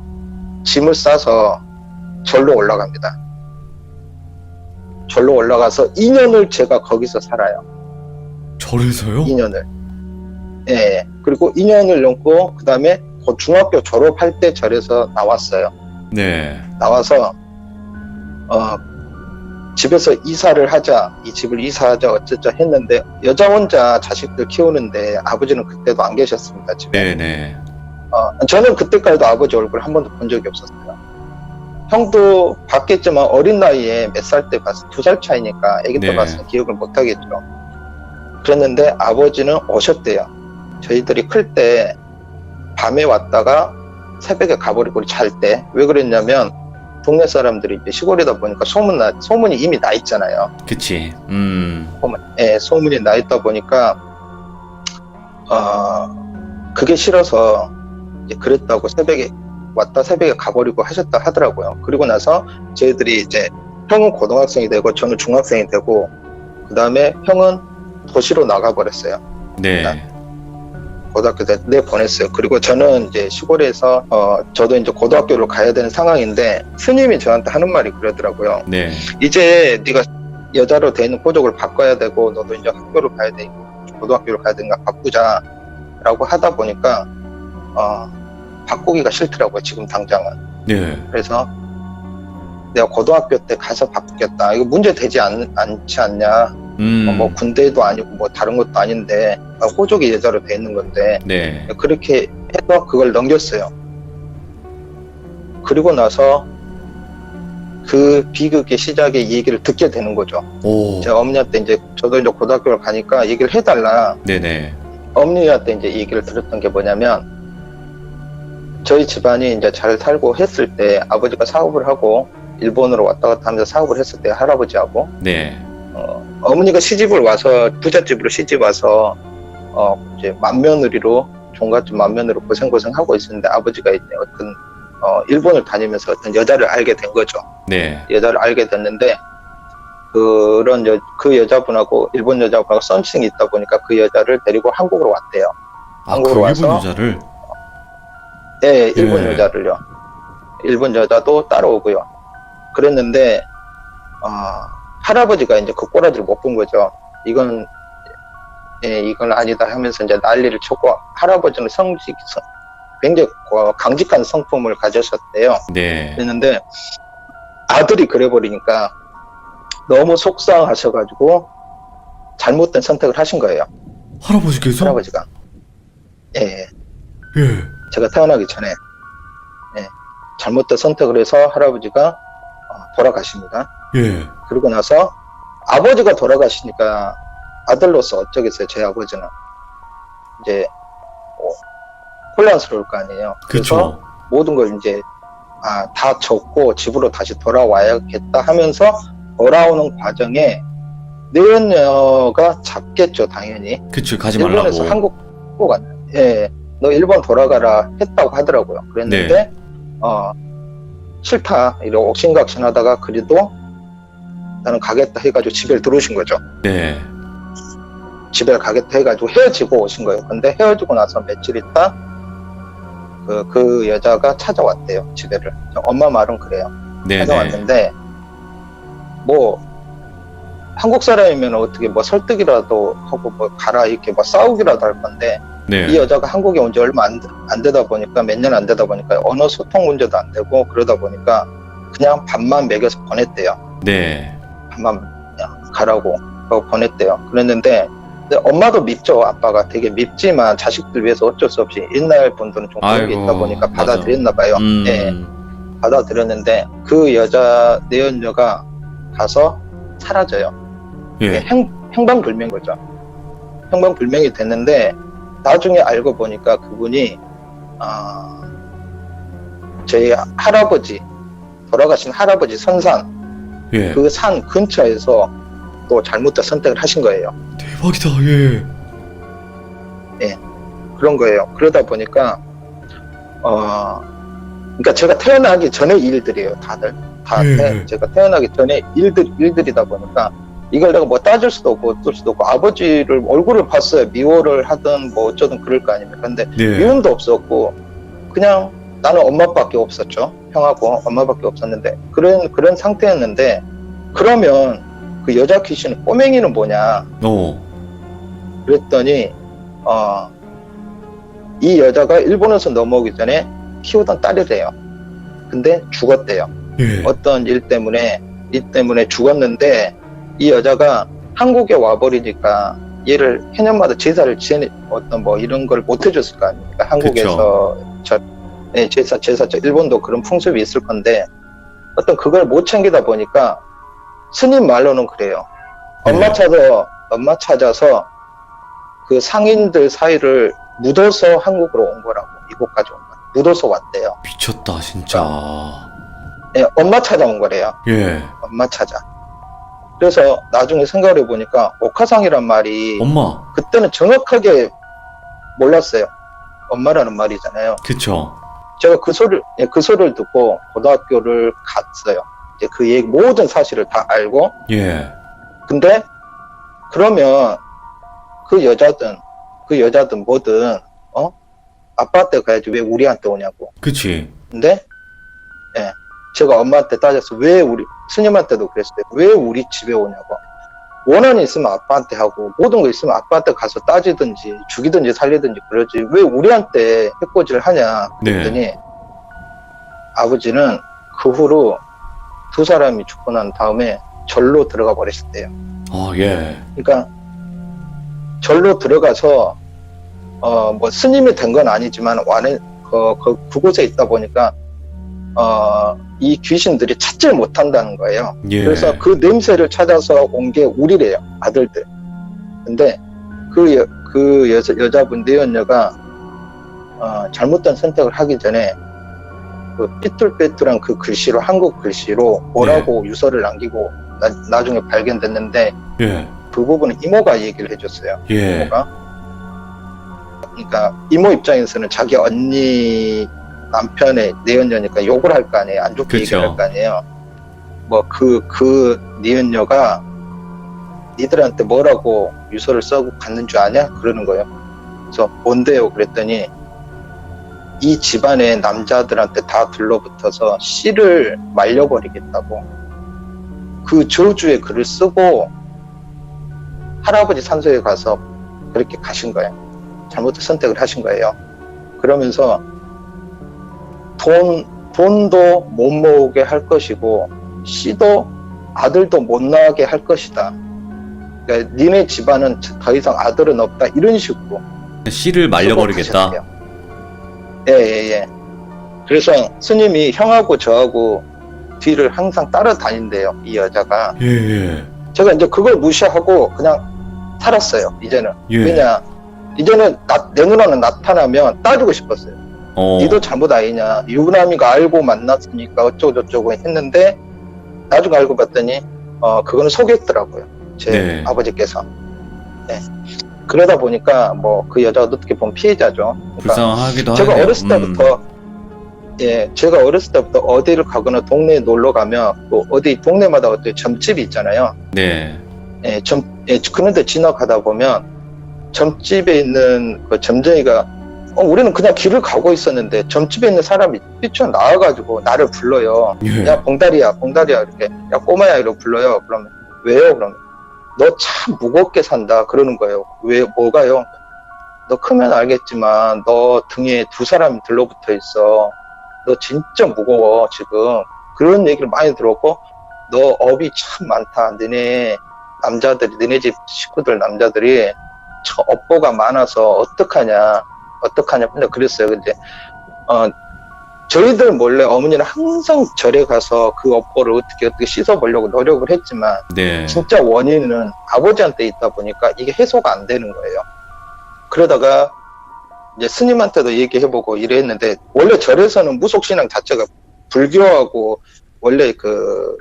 짐을 싸서 절로 올라갑니다. 절로 올라가서 2년을 제가 거기서 살아요. 절에서요? 2년을. 예. 그리고 2년을 넘고 그 다음에 중학교 졸업할 때 절에서 나왔어요. 나와서 집에서 이사를 하자, 이 집을 이사하자 어쩌자 했는데 여자 혼자 자식들 키우는데 아버지는 그때도 안 계셨습니다. 집에. 저는 그때까지도 아버지 얼굴 한 번도 본 적이 없었어요. 형도 봤겠지만 어린 나이에 몇 살 때 봤어요. 2살 차이니까 애기 때 봤으면 기억을 못 하겠죠. 그랬는데 아버지는 오셨대요. 저희들이 클 때 밤에 왔다가 새벽에 가버리고 잘 때. 왜 그랬냐면 동네 사람들이 이제 시골이다 보니까 소문이 이미 나 있잖아요. 그치. 소문이 나 있다 보니까 그게 싫어서 이제 그랬다고 새벽에 왔다 새벽에 가버리고 하셨다 하더라고요. 그리고 나서 저희들이 이제 형은 고등학생이 되고 저는 중학생이 되고 그 다음에 형은 도시로 나가버렸어요. 고등학교 때 보냈어요. 그리고 저는 이제 시골에서 저도 이제 고등학교를 가야 되는 상황인데 스님이 저한테 하는 말이 그러더라고요. 이제 네가 여자로 돼 있는 호적을 바꿔야 되고 너도 이제 학교를 가야 되고 고등학교를 가야 되니까 바꾸자라고 하다 보니까 바꾸기가 싫더라고요. 지금 당장은. 그래서 내가 고등학교 때 가서 바꾸겠다. 이거 문제 되지 않지 않냐. 뭐 군대도 아니고 뭐 다른 것도 아닌데 호적이 여자로 돼 있는 건데 그렇게 해서 그걸 넘겼어요. 그리고 나서 그 비극의 시작에 이 얘기를 듣게 되는 거죠. 오. 제가 어머니한테 이제 저도 이제 고등학교를 가니까 얘기를 해달라. 네네. 어머니한테 이제 얘기를 들었던 게 뭐냐면 저희 집안이 이제 잘 살고 했을 때 아버지가 사업을 하고 일본으로 왔다 갔다 하면서 사업을 했을 때 할아버지하고 네. 어머니가 시집을 와서 부잣집으로 시집 와서 이제 맏며느리로 종갓집 맏며느리로 고생하고 있었는데 아버지가 이제 어떤 일본을 다니면서 어떤 여자를 알게 된 거죠. 네. 여자를 알게 됐는데 그 여자분하고 일본 여자분하고 썸씽이 있다 보니까 그 여자를 데리고 한국으로 왔대요. 아, 한국으로 그 일본 와서 여자를? 네, 일본 예. 여자를요. 일본 여자도 따라오고요. 그랬는데 할아버지가 이제 그 꼬라지를 못 본 거죠. 이건 아니다 하면서 이제 난리를 쳤고 할아버지는 굉장히 강직한 성품을 가졌었대요. 네. 그랬는데 아들이 그래버리니까 너무 속상하셔가지고 잘못된 선택을 하신 거예요. 할아버지께서? 할아버지가. 예, 예. 제가 태어나기 전에 잘못된 선택을 해서 할아버지가 돌아가십니다. 예. 그러고 나서 아버지가 돌아가시니까 아들로서 어쩌겠어요. 제 아버지는 이제 혼란스러울 거 아니에요. 그래서 그쵸. 모든 걸 이제 다 접고 집으로 다시 돌아와야겠다 하면서 돌아오는 과정에 내연녀가 잡겠죠, 당연히. 그쵸. 가지 일본에서 말라고. 한국 꼭 안. 예, 너 일본 돌아가라 했다고 하더라고요. 그랬는데 네. 싫다 이러고 옥신각신하다가 그래도 나는 가겠다 해가지고 집에 들어오신 거죠. 네. 집에 가겠다 해가지고 헤어지고 오신 거예요. 근데 헤어지고 나서 며칠 있다 그 여자가 찾아왔대요, 집에를. 엄마 말은 그래요. 네. 찾아왔는데 뭐 한국 사람이면 어떻게 뭐 설득이라도 하고 뭐 가라 이렇게 뭐 싸우기라도 할 건데 네. 이 여자가 한국에 온 지 얼마 안 되다 보니까 몇 년 안 되다 보니까 언어 소통 문제도 안 되고 그러다 보니까 그냥 밥만 먹여서 보냈대요. 네. 밥만 그냥 가라고 하고 보냈대요. 그랬는데 근데 엄마도 밉죠. 아빠가 되게 밉지만 자식들 위해서 어쩔 수 없이 옛날 분들은 좀 그런 게 아이고, 있다 보니까 맞아. 받아들였나 봐요. 네, 받아들였는데 그 여자 내연녀가 가서 사라져요. 예. 행방불명 거죠. 행방불명이 됐는데 나중에 알고 보니까 그분이 저희 할아버지 돌아가신 할아버지 선산 예. 그 산 근처에서 또 잘못된 선택을 하신 거예요. 대박이다. 예. 그런 거예요. 그러다 보니까 그러니까 제가 태어나기 전에 일들이에요. 다들 다 제가 태어나기 전에 일들이다 보니까 이걸 내가 뭐 따질 수도 없고 어쩔 수도 없고 아버지를 얼굴을 봤어요. 미워를 하든 뭐 어쩌든 그럴 거 아닙니까. 근데 네. 미움도 없었고 그냥 나는 엄마밖에 없었죠. 형하고 엄마밖에 없었는데 그런 상태였는데 그러면 그 여자 귀신은 꼬맹이는 뭐냐 그랬더니 이 여자가 일본에서 넘어오기 전에 키우던 딸이래요. 근데 죽었대요. 예. 어떤 일 때문에 죽었는데 이 여자가 한국에 와버리니까 얘를 해년마다 제사를 어떤 뭐 이런 걸 못 해줬을 거 아닙니까? 한국에서 제사 일본도 그런 풍습이 있을 건데 어떤 그걸 못 챙기다 보니까 스님 말로는 그래요. 엄마 찾아서 그 상인들 사이를 묻어서 한국으로 온 거라고. 이곳까지 온 거야. 묻어서 왔대요. 미쳤다 진짜. 네, 엄마 찾아온 거래요. 예. 엄마 찾아. 그래서 나중에 생각을 해보니까 오카상이란 말이 엄마. 그때는 정확하게 몰랐어요. 엄마라는 말이잖아요. 그쵸. 제가 그 소리를 듣고 고등학교를 갔어요. 이제 그 얘기 모든 사실을 다 알고. 예. 근데 그러면 그 여자든 뭐든 아빠한테 가야지 왜 우리한테 오냐고. 그치. 근데 제가 엄마한테 따져서 스님한테도 그랬어요. 왜 우리 집에 오냐고. 원한이 있으면 아빠한테 하고 모든 거 있으면 아빠한테 가서 따지든지 죽이든지 살리든지 그러지 왜 우리한테 해코지를 하냐 그랬더니 아버지는 그 후로 두 사람이 죽고 난 다음에 절로 들어가 버리셨대요. 예. 그러니까 절로 들어가서 뭐 스님이 된 건 아니지만 그곳에 있다 보니까 이 귀신들이 찾지를 못한다는 거예요. 예. 그래서 그 냄새를 찾아서 온 게 우리래요, 아들들. 근데 그 여자분, 내연녀가 잘못된 선택을 하기 전에 그 삐뚤빼뚤한 그 글씨로, 한국 글씨로 뭐라고 유서를 남기고 나중에 발견됐는데, 예. 그 부분은 이모가 얘기를 해줬어요. 예. 이모가. 그러니까 이모 입장에서는 자기 언니 남편의 내연녀니까 욕을 할 거 아니에요. 안 좋게 그쵸. 얘기를 할 거 아니에요. 뭐 그 내연녀가 니들한테 뭐라고 유서를 써고 갔는 줄 아냐? 그러는 거예요. 그래서 뭔데요? 그랬더니 이 집안의 남자들한테 다 들러붙어서 씨를 말려버리겠다고 그 저주의 글을 쓰고 할아버지 산소에 가서 그렇게 가신 거예요. 잘못된 선택을 하신 거예요. 그러면서 돈도 못 모으게 할 것이고 씨도 아들도 못 낳게 할 것이다. 그러니까 니네 집안은 더 이상 아들은 없다. 이런 식으로 씨를 말려버리겠다. 예. 그래서 스님이 형하고 저하고 뒤를 항상 따라다닌대요. 이 여자가. 예. 제가 이제 그걸 무시하고 그냥 살았어요. 이제는. 예. 왜냐? 이제는 내 누나는 나타나면 따지고 싶었어요. 니도 잘못 아니냐. 유부남이가 알고 만났으니까 어쩌고저쩌고 했는데 나중에 알고 봤더니 그거는 속였더라고요. 제 네. 아버지께서. 네. 그러다 보니까 뭐 그 여자가 어떻게 보면 피해자죠. 그러니까 불쌍하기도 제가 하네요. 어렸을 때부터 제가 어렸을 때부터 어디를 가거나 동네에 놀러 가면 또 어디 동네마다 어떤 점집이 있잖아요. 네. 그런데 지나가다 보면 점집에 있는 그 점쟁이가 우리는 그냥 길을 가고 있었는데 점집에 있는 사람이 뛰쳐나와가지고 나를 불러요. 예. 야 봉다리야 이렇게 야 꼬마야 이러고 불러요. 그러면 왜요? 그러면 너 참 무겁게 산다 그러는 거예요. 왜 뭐가요? 너 크면 알겠지만 너 등에 두 사람이 들러붙어 있어. 너 진짜 무거워 지금. 그런 얘기를 많이 들었고 너 업이 참 많다. 너네 너네 집 식구들 남자들이 저 업보가 많아서 어떡하냐 근데 그랬어요. 근데 저희들 몰래 어머니는 항상 절에 가서 그 업보를 어떻게 씻어보려고 노력을 했지만 네. 진짜 원인은 아버지한테 있다 보니까 이게 해소가 안 되는 거예요. 그러다가 이제 스님한테도 얘기해보고 이랬는데 원래 절에서는 무속신앙 자체가 불교하고 원래 그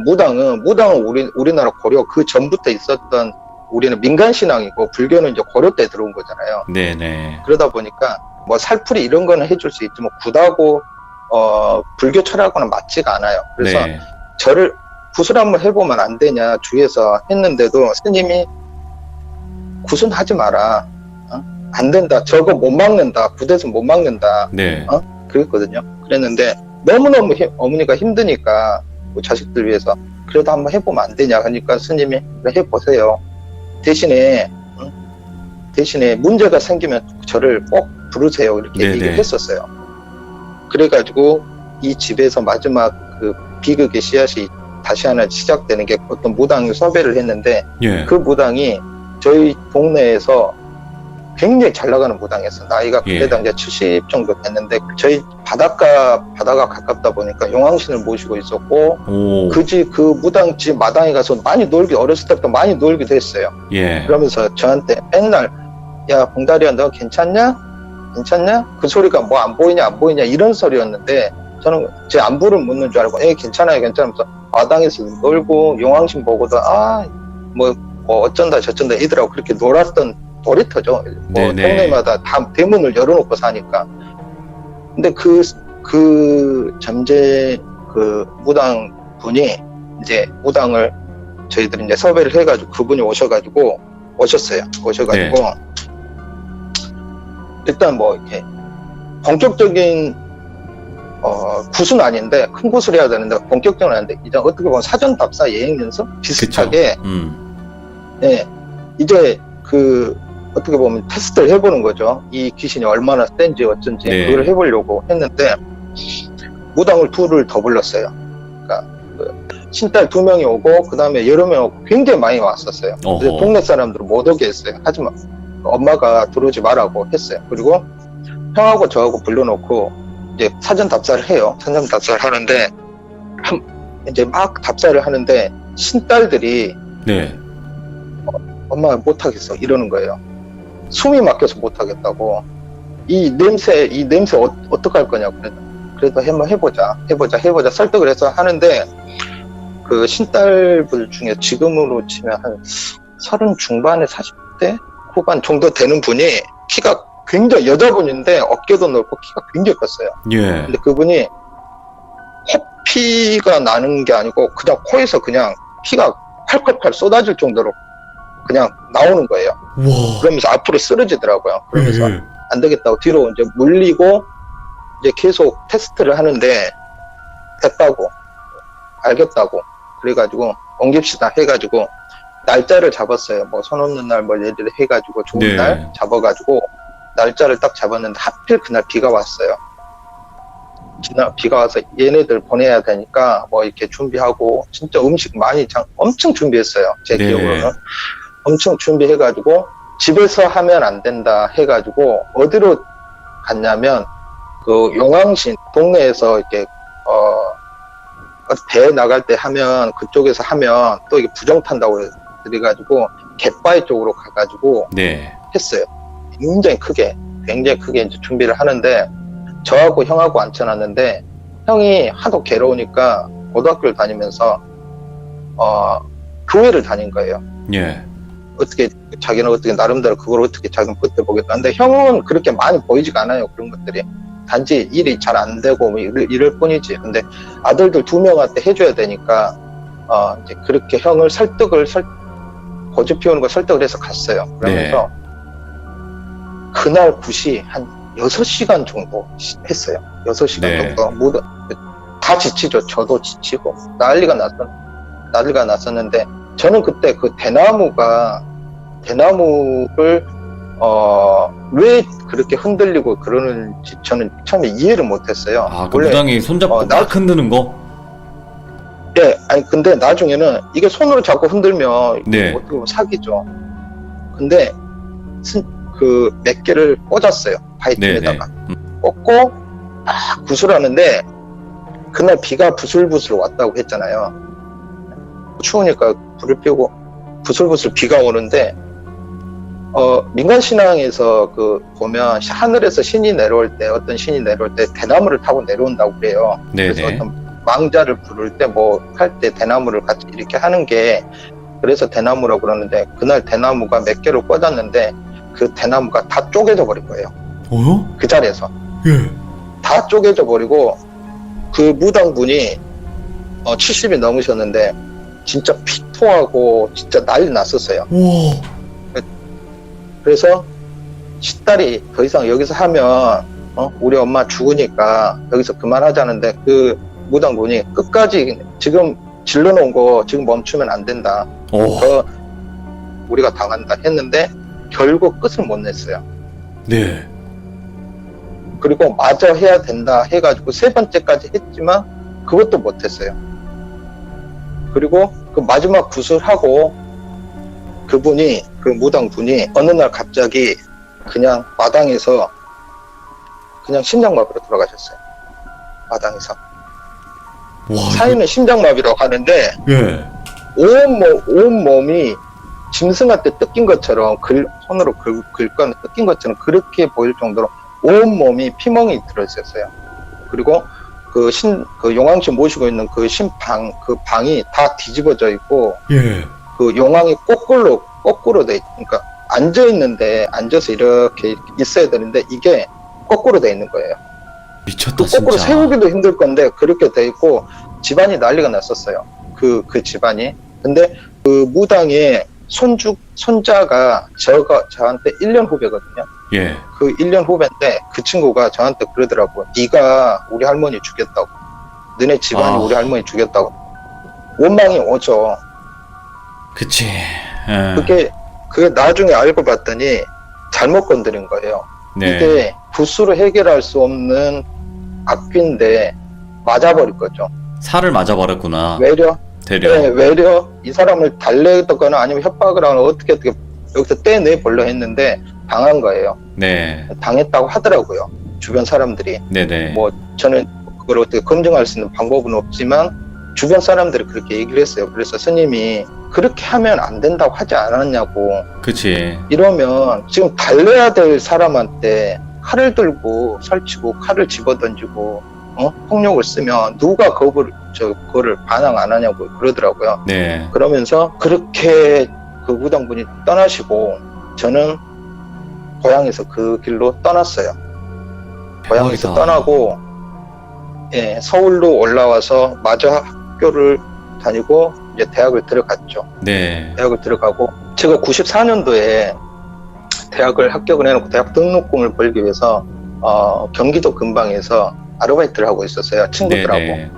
무당은 우리나라 고려 그 전부터 있었던 우리는 민간신앙이고 불교는 이제 고려 때 들어온 거잖아요. 네네. 그러다 보니까 뭐 살풀이 이런 거는 해줄 수 있지만 굿하고 불교 철학하고는 맞지가 않아요. 그래서 네. 절을 굿을 한번 해보면 안 되냐 주위에서 했는데도 스님이 굿은 하지 마라. 안 된다. 저거 못 막는다. 굿에서 못 막는다. 네. 그랬거든요. 그랬는데 너무너무 어머니가 힘드니까 뭐 자식들 위해서 그래도 한번 해보면 안 되냐 하니까 스님이 그래 해보세요. 대신에 문제가 생기면 저를 꼭 부르세요. 이렇게 네네. 얘기를 했었어요. 그래가지고 이 집에서 마지막 그 비극의 씨앗이 다시 하나 시작되는 게 어떤 무당을 섭외를 했는데 예. 그 무당이 저희 동네에서 굉장히 잘 나가는 무당이었어요. 나이가 그때 당시에 70 정도 됐는데 저희 바다가 가깝다 보니까 용왕신을 모시고 있었고 오. 그 무당집 마당에 가서 어렸을 때부터 많이 놀기도 했어요. 예. 그러면서 저한테 맨날 야 봉다리야 너 괜찮냐? 그 소리가 뭐 안 보이냐 이런 소리였는데 저는 제 안부를 묻는 줄 알고 괜찮아요 하면서 마당에서 놀고 용왕신 보고도 뭐 어쩐다 저쩐다 이들하고 그렇게 놀았던 놀이터죠. 뭐 네네. 동네마다 다 대문을 열어놓고 사니까. 근데 그 잠재 그 무당 분이 이제 무당을 저희들이 이제 섭외를 해가지고 그분이 오셔가지고 일단 뭐 이렇게 본격적인 굿은 아닌데 큰 굿을 해야 되는데 본격적은 아닌데 이제 어떻게 보면 사전 답사 예행 연습 비슷하게 예 이제 그 어떻게 보면 테스트를 해보는 거죠. 이 귀신이 얼마나 센지 어쩐지 네. 그걸 해보려고 했는데 무당을 둘을 더 불렀어요. 그러니까 신딸 2명이 오고 그 다음에 여러 명 오고 굉장히 많이 왔었어요. 그래서 동네 사람들은 못 오게 했어요. 하지만 엄마가 들어오지 말라고 했어요. 그리고 형하고 저하고 불러놓고 이제 사전 답사를 해요. 사전 답사를 하는데 이제 막 답사를 하는데 신딸들이 네. 엄마 못하겠어 이러는 거예요. 숨이 막혀서 못하겠다고. 이 냄새 어떡할 거냐고. 그래도 한번 해보자 설득을 해서 하는데, 그 신딸들 중에 지금으로 치면 한 30 중반에 40대 후반 정도 되는 분이 키가 굉장히, 여자분인데 어깨도 넓고 키가 굉장히 컸어요. 예. 근데 그분이 코피가 나는 게 아니고 그냥 코에서 그냥 피가 팔팔팔 쏟아질 정도로 그냥 나오는 거예요. 와. 그러면서 앞으로 쓰러지더라고요. 그러면서 예. 안 되겠다고 뒤로 이제 물리고 이제 계속 테스트를 하는데 됐다고, 알겠다고, 그래가지고 옮깁시다 해가지고 날짜를 잡았어요. 뭐 손 없는 날 뭐 예를 들어 해가지고 좋은 네. 날 잡아가지고 날짜를 딱 잡았는데 하필 그날 비가 왔어요. 비가 와서 얘네들 보내야 되니까 뭐 이렇게 준비하고 진짜 음식 많이 엄청 준비했어요. 제 네. 기억으로는 엄청 준비해가지고 집에서 하면 안 된다 해가지고 어디로 갔냐면 그 용왕신 동네에서 이렇게 배 나갈 때 하면 그쪽에서 하면 또 이게 부정 탄다고 그래가지고 갯바위 쪽으로 가가지고 네. 했어요. 굉장히 크게 이제 준비를 하는데 저하고 형하고 앉혀놨는데 형이 하도 괴로우니까 고등학교를 다니면서 교회를 다닌 거예요. 예. 어떻게 자기는 어떻게 나름대로 그걸 어떻게 자기는 버텨보겠다. 근데 형은 그렇게 많이 보이지가 않아요. 그런 것들이. 단지 일이 잘 안 되고 뭐 이럴 뿐이지. 근데 아들들 2명한테 해줘야 되니까 이제 그렇게 형을 고집 피우는 거 설득을 해서 갔어요. 그러면서 그날 굿이 한 6시간 정도 했어요. 6시간 네. 정도. 모두 다 지치죠. 저도 지치고 난리가 났었는데 저는 그때 그 대나무를 왜 그렇게 흔들리고 그러는지 저는 처음에 이해를 못했어요. 아, 그 무당이 손잡고 막 흔드는 거? 네, 아니 근데 나중에는 이게 손으로 잡고 흔들면 네. 어떻게 보면 사기죠. 근데 그 몇 개를 꽂았어요. 바이트에다가 꽂고 구슬하는데 그날 비가 부슬부슬 왔다고 했잖아요. 추우니까 불을 피우고 부슬부슬 비가 오는데 민간신앙에서 그 보면 하늘에서 어떤 신이 내려올 때 대나무를 타고 내려온다고 그래요. 그래서 네네. 어떤 망자를 부를 때 뭐 할 때 대나무를 같이 이렇게 하는 게 그래서 대나무라고 그러는데 그날 대나무가 몇 개를 꽂았는데 그 대나무가 다 쪼개져 버린 거예요. 그 자리에서. 예. 다 쪼개져 버리고 그 무당분이 70이 넘으셨는데 진짜 피토하고 진짜 난리 났었어요. 와. 그래서 신딸이 더 이상 여기서 하면 우리 엄마 죽으니까 여기서 그만하자는데 그 무당분이 끝까지 지금 질러놓은 거 지금 멈추면 안 된다. 더 우리가 당한다 했는데 결국 끝을 못 냈어요. 네. 그리고 마저 해야 된다 해가지고 3번째까지 했지만 그것도 못했어요. 그리고 그 마지막 구슬하고 그분이 그 무당분이 어느 날 갑자기 그냥 마당에서 그냥 심장마비로 돌아가셨어요. 마당에서. 와. 사인은 심장마비라고 하는데 예. 온 몸이 짐승한테 뜯긴 것처럼 손으로 긁거나 뜯긴 것처럼 그렇게 보일 정도로 온 몸이 피멍이 들어있었어요. 그리고 그 용왕신 모시고 있는 그 방이 다 뒤집어져 있고 예. 그 용왕이 거꾸로 돼 그러니까 앉아서 이렇게 있어야 되는데 이게 거꾸로 돼 있는 거예요. 미쳤다, 또 거꾸로 진짜. 세우기도 힘들 건데 그렇게 돼 있고 집안이 난리가 났었어요. 그 집안이. 근데 그 무당의 손자가 저한테 1년 후배거든요. 예. 그 1년 후배인데 그 친구가 저한테 그러더라고요. 네가 우리 할머니 죽였다고. 너네 집안이 우리 할머니 죽였다고. 원망이 오죠. 그치. 예. 그게 나중에 알고 봤더니 잘못 건드린 거예요. 네. 이게 붓으로 해결할 수 없는 악귀인데 맞아버릴 거죠. 살을 맞아버렸구나. 외려 되려. 이 사람을 달래거나 아니면 협박을 하거나 어떻게 여기서 떼내버려 했는데 당한 거예요. 네. 당했다고 하더라고요. 주변 사람들이. 네네. 뭐 저는 그걸 어떻게 검증할 수 있는 방법은 없지만 주변 사람들이 그렇게 얘기를 했어요. 그래서 스님이 그렇게 하면 안 된다고 하지 않았냐고. 그치. 이러면 지금 달래야 될 사람한테 칼을 들고 설치고 칼을 집어던지고 폭력을 쓰면 누가 그거를 반항 안 하냐고 그러더라고요. 네. 그러면서 그렇게 그 무당분이 떠나시고 저는 고향에서 그 길로 떠났어요. 고향에서 대박이다. 떠나고 예, 서울로 올라와서 마저 학교를 다니고 이제 대학을 들어갔죠. 네. 대학을 들어가고 제가 94년도에 대학을 합격을 해놓고 대학 등록금을 벌기 위해서 경기도 근방에서 아르바이트를 하고 있었어요. 친구들하고. 네네.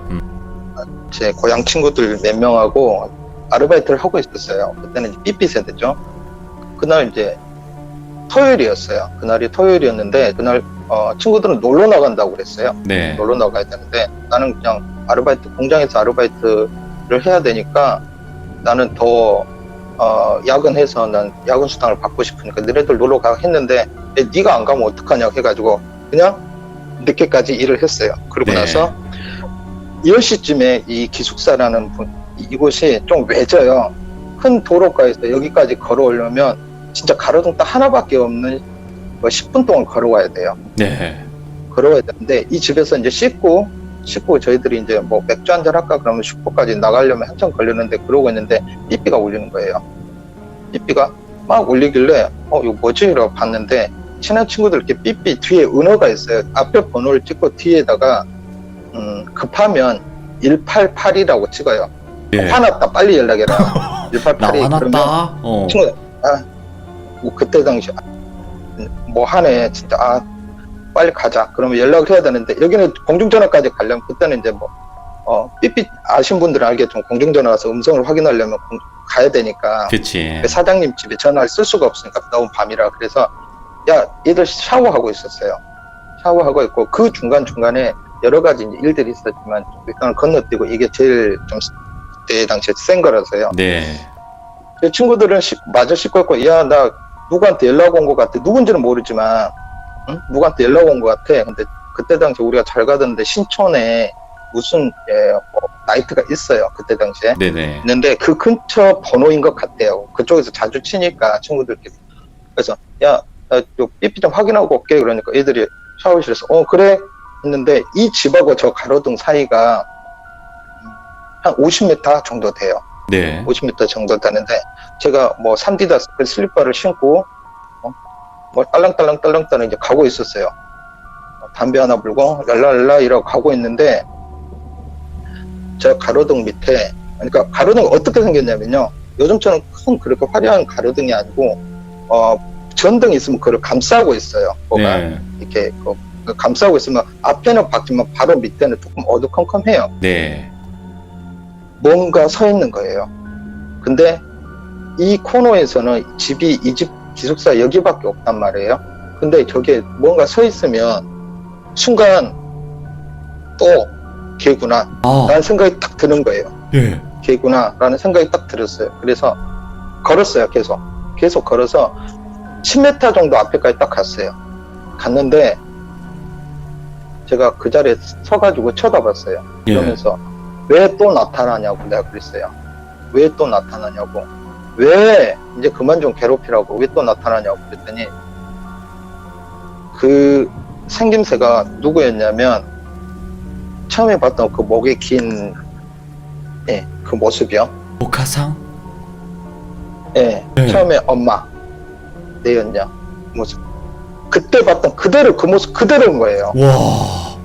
제 고향 친구들 몇 명하고 아르바이트를 하고 있었어요. 그때는 이제 삐삐 세대죠. 그날 이제 토요일이었어요. 그날이 토요일이었는데 그날 친구들은 놀러 나간다고 그랬어요. 네. 놀러 나가야 되는데 나는 그냥 공장에서 아르바이트를 해야 되니까 나는 더 야근해서 난 야근 수당을 받고 싶으니까 너네들 놀러 가 했는데 네가 안 가면 어떡하냐고 해가지고 그냥 늦게까지 일을 했어요. 그러고 네. 나서 10시쯤에 이 기숙사라는 이곳이 좀 외져요. 큰 도로가에서 여기까지 걸어오려면 진짜 가로등 딱 하나밖에 없는 10분 동안 걸어와야 돼요. 네. 걸어와야 되는데 이 집에서 이제 씻고 저희들이 이제 뭐 맥주 한잔 할까 그러면 슈퍼까지 나가려면 한참 걸리는데 그러고 있는데 삐삐가 울리는 거예요. 삐삐가 막 울리길래 이거 뭐지? 이러고 봤는데 친한 친구들 이렇게 삐삐 뒤에 은어가 있어요. 앞에 번호를 찍고 뒤에다가 급하면 188이라고 찍어요. 예. 화났다 빨리 연락해라. 나 188이 화났다. 친구들 뭐 그때 당시 뭐 하네 진짜 빨리 가자. 그러면 연락을 해야 되는데 여기는 공중전화까지 가려면 그때는 이제 삐삐 아신 분들은 알겠지만 공중전화 가서 음성을 확인하려면 가야 되니까 그치. 사장님 집에 전화를 쓸 수가 없으니까 너무 밤이라 그래서 야 얘들 샤워하고 있었어요. 샤워하고 있고 그 중간중간에 여러 가지 이제 일들이 있었지만 일단 건너뛰고 이게 제일 좀 그때 당시에 센 거라서요. 네. 그 친구들은 마저 씻고 있고 야 나 누구한테 연락 온 것 같아. 누군지는 모르지만 누구한테 연락 온 것 같아. 근데 그때 당시에 우리가 잘 가던데 신촌에 무슨 나이트가 있어요. 그때 당시에. 네네. 있는데 그 근처 번호인 것 같아요. 그쪽에서 자주 치니까 친구들끼리. 그래서 야, 나 삐삐 좀 확인하고 올게. 그러니까 애들이 샤워실에서 그래 했는데 이 집하고 저 가로등 사이가 한 50m 정도 돼요. 네. 50m 정도 되는데 제가 뭐 산디다스 슬리퍼를 신고 뭐 딸랑딸랑 이제 가고 있었어요. 담배 하나 불고 랄랄라 이러고 가고 있는데 저 가로등 밑에 그러니까 가로등이 어떻게 생겼냐면요. 요즘처럼 큰 그렇게 화려한 가로등이 아니고 전등이 있으면 그걸 감싸고 있어요. 뭐가 네. 이렇게 감싸고 있으면 앞에는 밝지만 바로 밑에는 조금 어두컴컴해요. 네. 뭔가 서 있는 거예요. 근데 이 코너에서는 이 집 기숙사 여기밖에 없단 말이에요. 근데 저게 뭔가 서 있으면 순간 또 걔구나 라는 생각이 딱 드는 거예요. 예. 걔구나 라는 생각이 딱 들었어요. 그래서 걸었어요. 계속 걸어서 10m 정도 앞에까지 딱 갔어요. 갔는데 제가 그 자리에 서가지고 쳐다봤어요. 예. 그러면서 왜 또 나타나냐고 내가 그랬어요. 왜 또 나타나냐고. 왜 이제 그만 좀 괴롭히라고 왜 또 나타나냐고 그랬더니 그 생김새가 누구였냐면 처음에 봤던 그 목에 긴 그 모습이요. 목화상? 네. 처음에 엄마 내 연자 모습 그때 봤던 그대로 그 모습 그대로인 거예요. 와.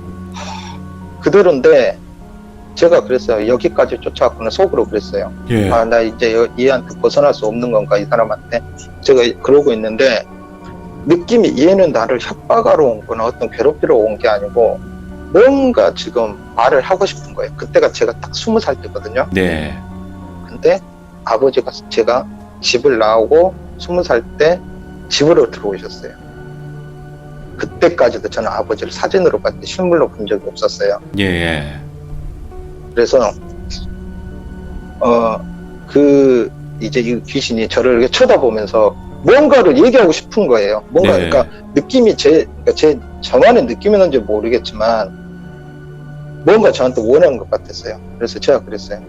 그대로인데 제가 그랬어요. 여기까지 쫓아왔구나 속으로 그랬어요. 예. 나 이제 얘한테 벗어날 수 없는 건가 이 사람한테. 제가 그러고 있는데 느낌이 얘는 나를 협박하러 온 거나 어떤 괴롭히러 온 게 아니고 뭔가 지금 말을 하고 싶은 거예요. 그때가 제가 딱 20살 때거든요. 네. 근데 아버지가 제가 집을 나오고 20살 때 집으로 들어오셨어요. 그때까지도 저는 아버지를 사진으로 봤는데 실물로 본 적이 없었어요. 예, 예. 그래서 이제 이 귀신이 저를 이렇게 쳐다보면서 뭔가를 얘기하고 싶은 거예요. 뭔가, 네. 그러니까 느낌이 저만의 느낌이었는지 모르겠지만, 뭔가 저한테 원하는 것 같았어요. 그래서 제가 그랬어요.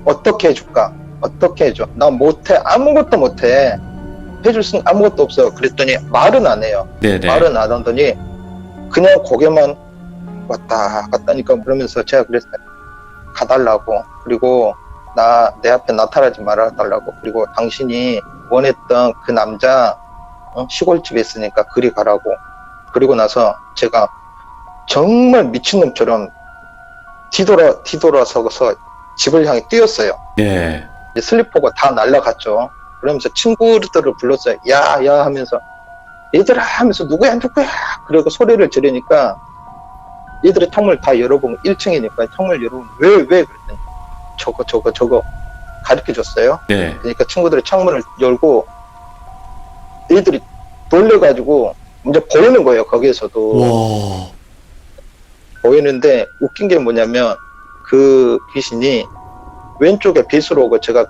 어떻게 해줄까? 어떻게 해줘? 나 못해. 아무것도 못해. 해줄 수 아무것도 없어. 그랬더니 말은 안 해요. 네네. 말은 안 하더니 그냥 고개만 왔다 갔다 하니까 그러면서 제가 그랬어요. 가달라고. 그리고 내 앞에 나타나지 말아달라고. 그리고 당신이 원했던 그 남자 시골집에 있으니까 그리 가라고. 그리고 나서 제가 정말 미친놈처럼 뒤돌아서서 집을 향해 뛰었어요. 네. 이제 슬리퍼가 다 날아갔죠. 그러면서 친구들을 불렀어요. 야, 야 하면서 얘들아 하면서 누구야 누구야 그리고 소리를 지르니까 얘들이 창문을 다 열어보면 1층이니까 창문을 열어보면 왜 그랬더니 저거 가르쳐 줬어요. 네. 그러니까 친구들이 창문을 열고 얘들이 놀래가지고 이제 보이는 거예요. 거기에서도 와. 보이는데 웃긴 게 뭐냐면 그 귀신이 왼쪽에 빗으로 오고 제가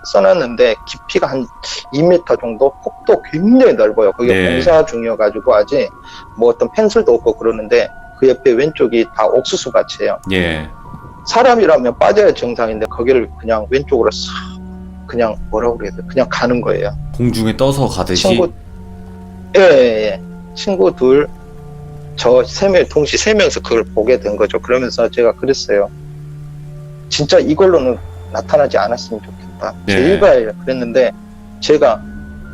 써놨는데 깊이가 한 2m 정도, 폭도 굉장히 넓어요. 거기 네. 공사 중이어가지고 아직 뭐 어떤 펜슬도 없고 그러는데 그 옆에 왼쪽이 다 옥수수 밭이에요. 예. 사람이라면 빠져야 정상인데 거기를 그냥 왼쪽으로 싹 그냥 뭐라고 그래야 돼? 그냥 가는 거예요. 공중에 떠서 가듯이. 친구, 예. 친구 둘, 저 동시 세 명이서 그걸 보게 된 거죠. 그러면서 제가 그랬어요. 진짜 이걸로는 나타나지 않았으면 좋겠다. 네. 제발 그랬는데 제가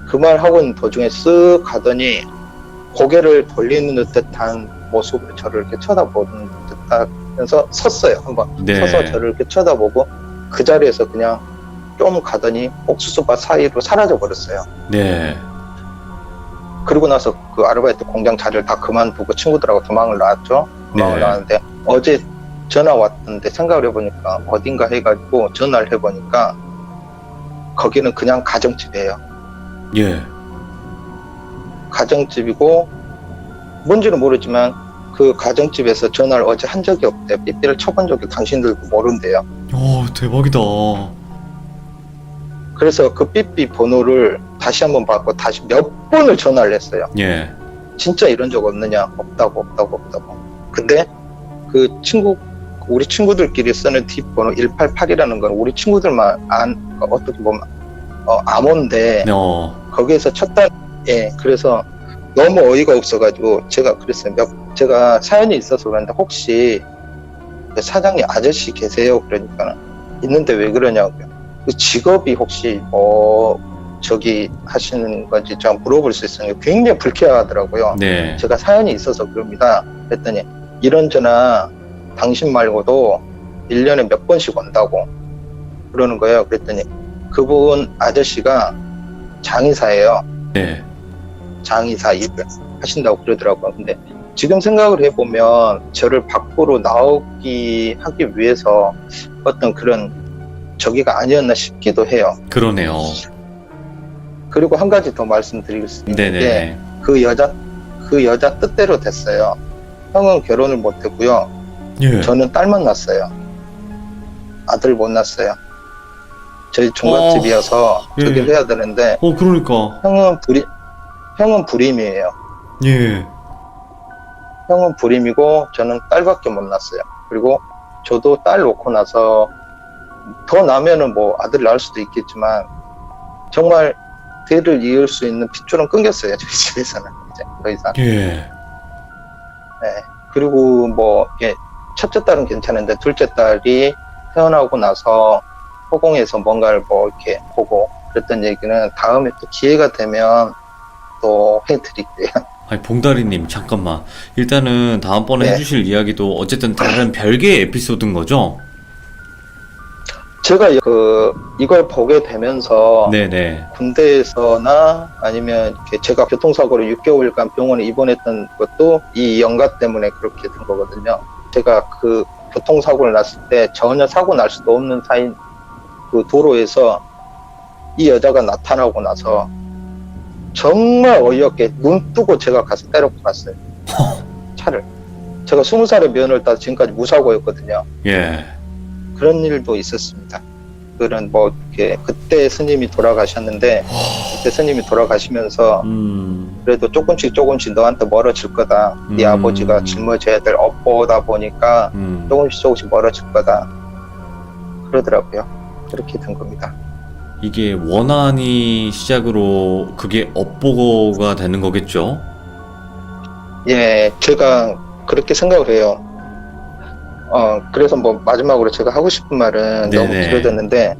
그 말 하고 있는 도중에 쓱 가더니 고개를 돌리는 듯한 모습으로 저를 이렇게 쳐다보는 듯하면서 섰어요. 한번 네. 서서 저를 이렇게 쳐다보고 그 자리에서 그냥 좀 가더니 옥수수밭 사이로 사라져 버렸어요. 네. 그리고 나서 그 아르바이트 공장 자리를 다 그만두고 친구들하고 도망을 나왔죠. 도망을 네. 나왔는데 어제 전화 왔는데 생각을 해보니까 어딘가 해가지고 전화를 해보니까 거기는 그냥 가정집이에요. 예. 가정집이고 뭔지는 모르지만 그 가정집에서 전화를 어제 한 적이 없대요. 삐삐를 쳐본 적이 당신들도 모른대요. 오, 대박이다. 그래서 그 삐삐 번호를 다시 한번 받고 다시 몇 번을 전화를 했어요. 예. 진짜 이런 적 없느냐? 없다고. 근데 우리 친구들끼리 쓰는 뒷번호 188이라는 건 우리 친구들만 어떻게 보면 암호인데 거기에서 쳤다. 예, 그래서 너무 어이가 없어가지고 제가 그랬어요. 제가 사연이 있어서 그런데 혹시 사장님 아저씨 계세요? 그러니까 있는데 왜 그러냐고요. 그 직업이 혹시 저기 하시는 건지 제가 물어볼 수 있으니까 굉장히 불쾌하더라고요. 네. 제가 사연이 있어서 그럽니다. 그랬더니 이런저나 당신 말고도 1년에 몇 번씩 온다고 그러는 거예요. 그랬더니 그분 아저씨가 장의사예요. 네. 장의사 일을 하신다고 그러더라고요. 근데 지금 생각을 해보면 저를 밖으로 하기 위해서 어떤 그런 저기가 아니었나 싶기도 해요. 그러네요. 그리고 한 가지 더 말씀드릴 수 있는 네네. 게 그 여자 뜻대로 됐어요. 형은 결혼을 못 했고요. 예. 저는 딸만 낳았어요. 아들 못 낳았어요. 저희 종갓집이어서 예. 저기를 해야 되는데 그러니까. 형은 불임이에요. 예. 형은 불임이고 저는 딸밖에 못 낳았어요. 그리고 저도 딸 놓고 나서 더 나면은 뭐 아들 낳을 수도 있겠지만 정말 대를 이을 수 있는 핏줄은 끊겼어요. 저희 집에서는 이제 더 이상. 예. 네. 그리고 뭐 이게 첫째 딸은 괜찮은데 둘째 딸이 태어나고 나서 허공에서 뭔가를 뭐 이렇게 보고 그랬던 얘기는 다음에 또 기회가 되면 또 해드릴게요. 아니, 봉다리님, 잠깐만. 일단은 다음번에 네. 해주실 이야기도 어쨌든 다른 별개의 에피소드인 거죠? 제가 이걸 보게 되면서 네네. 군대에서나 아니면 이렇게 제가 교통사고로 6개월간 병원에 입원했던 것도 이 영가 때문에 그렇게 된 거거든요. 제가 그 교통사고를 났을 때 전혀 사고 날 수도 없는 사이인 그 도로에서 이 여자가 나타나고 나서 정말 어이없게 눈 뜨고 제가 가서 때려고 갔어요. 차를. 제가 20살에 면허를 따서 지금까지 무사고였거든요. 예. 그런 일도 있었습니다. 댓글은 뭐 이렇게 그때 스님이 돌아가셨는데 그때 스님이 돌아가시면서 그래도 조금씩 너한테 멀어질 거다. 네 아버지가 짊어져야 될 업보다 보니까 조금씩 멀어질 거다. 그러더라고요. 그렇게 된 겁니다. 이게 원한이 시작으로 그게 업보가 되는 거겠죠? 예, 제가 그렇게 생각을 해요. 그래서 뭐 마지막으로 제가 하고 싶은 말은 너무 네네. 길어졌는데,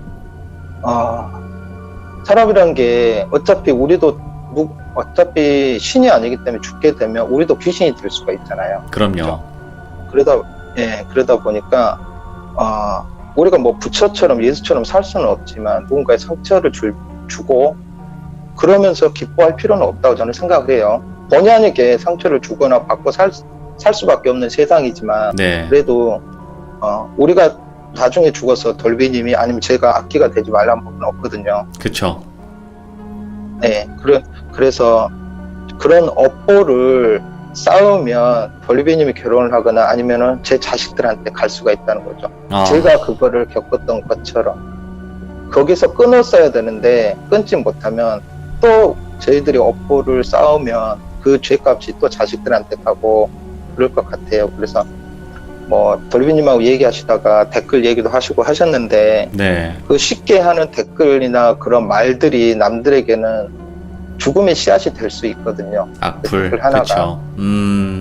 사람이란 게 어차피 어차피 신이 아니기 때문에 죽게 되면 우리도 귀신이 될 수가 있잖아요. 그럼요. 그러다 보니까, 우리가 뭐 부처처럼 예수처럼 살 수는 없지만 누군가의 상처를 주고 그러면서 기뻐할 필요는 없다고 저는 생각을 해요. 본의 아니게 상처를 주거나 받고 살 수밖에 없는 세상이지만 네. 그래도 우리가 나중에 죽어서 돌비님이 아니면 제가 악기가 되지 말라는 법은 없거든요. 그쵸. 네, 그래서 그런 업보를 쌓으면 돌비님이 결혼을 하거나 아니면은 제 자식들한테 갈 수가 있다는 거죠. 제가 그거를 겪었던 것처럼 거기서 끊었어야 되는데 끊지 못하면 또 저희들이 업보를 쌓으면 그 죄값이 또 자식들한테 가고 그럴 것 같아요. 그래서 뭐 돌비님하고 얘기하시다가 댓글 얘기도 하시고 하셨는데 네. 그 쉽게 하는 댓글이나 그런 말들이 남들에게는 죽음의 씨앗이 될 수 있거든요. 악플. 댓글 하나가. 그쵸.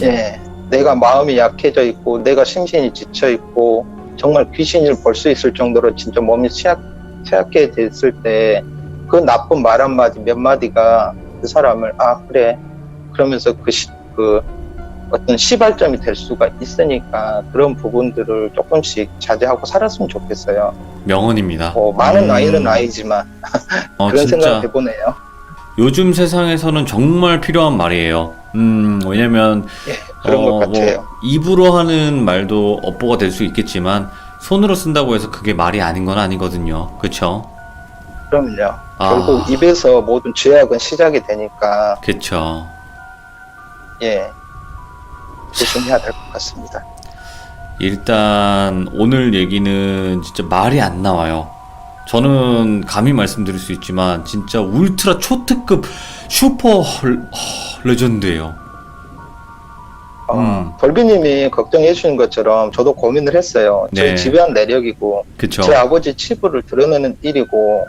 예, 내가 마음이 약해져 있고 내가 심신이 지쳐 있고 정말 귀신을 볼 수 있을 정도로 진짜 몸이 취약해 됐을 때 그 나쁜 말 한마디 몇 마디가 그 사람을 그래 그러면서 그 어떤 시발점이 될 수가 있으니까 그런 부분들을 조금씩 자제하고 살았으면 좋겠어요. 명언입니다. 많은 나이는 아니지만 그런 진짜 생각을 해보네요. 요즘 세상에서는 정말 필요한 말이에요. 왜냐면 그런 것 같아요. 뭐 입으로 하는 말도 업보가 될 수 있겠지만 손으로 쓴다고 해서 그게 말이 아닌 건 아니거든요. 그쵸? 그럼요. 결국 입에서 모든 죄악은 시작이 되니까 그쵸. 예, 조심해야 될 것 같습니다. 일단 오늘 얘기는 진짜 말이 안 나와요. 저는 감히 말씀드릴 수 있지만 진짜 울트라 초특급 슈퍼 레전드예요. 돌비님이 걱정해 주신 것처럼 저도 고민을 했어요. 네. 저희 지배한 내력이고 그쵸. 제 아버지 치부를 드러내는 일이고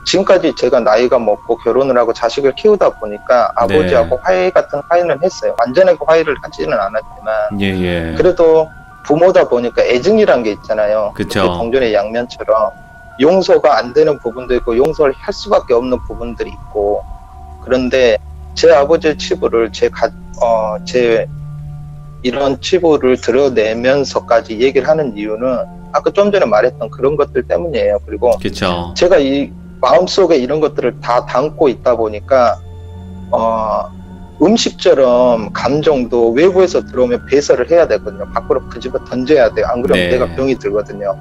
지금까지 제가 나이가 먹고 결혼을 하고 자식을 키우다 보니까 아버지하고 화해 같은 화해는 했어요. 완전하게 화해를 하지는 않았지만 예. 그래도 부모다 보니까 애증이란 게 있잖아요. 그쵸. 동전의 양면처럼 용서가 안 되는 부분도 있고 용서를 할 수밖에 없는 부분들이 있고 그런데 제 아버지의 치부를 제 이런 치부를 드러내면서까지 얘기를 하는 이유는 아까 좀 전에 말했던 그런 것들 때문이에요. 그리고 그쵸. 제가 이 마음속에 이런 것들을 다 담고 있다 보니까 음식처럼 감정도 외부에서 들어오면 배설을 해야 되거든요. 밖으로 그 집에 던져야 돼요. 안 그러면 네. 내가 병이 들거든요.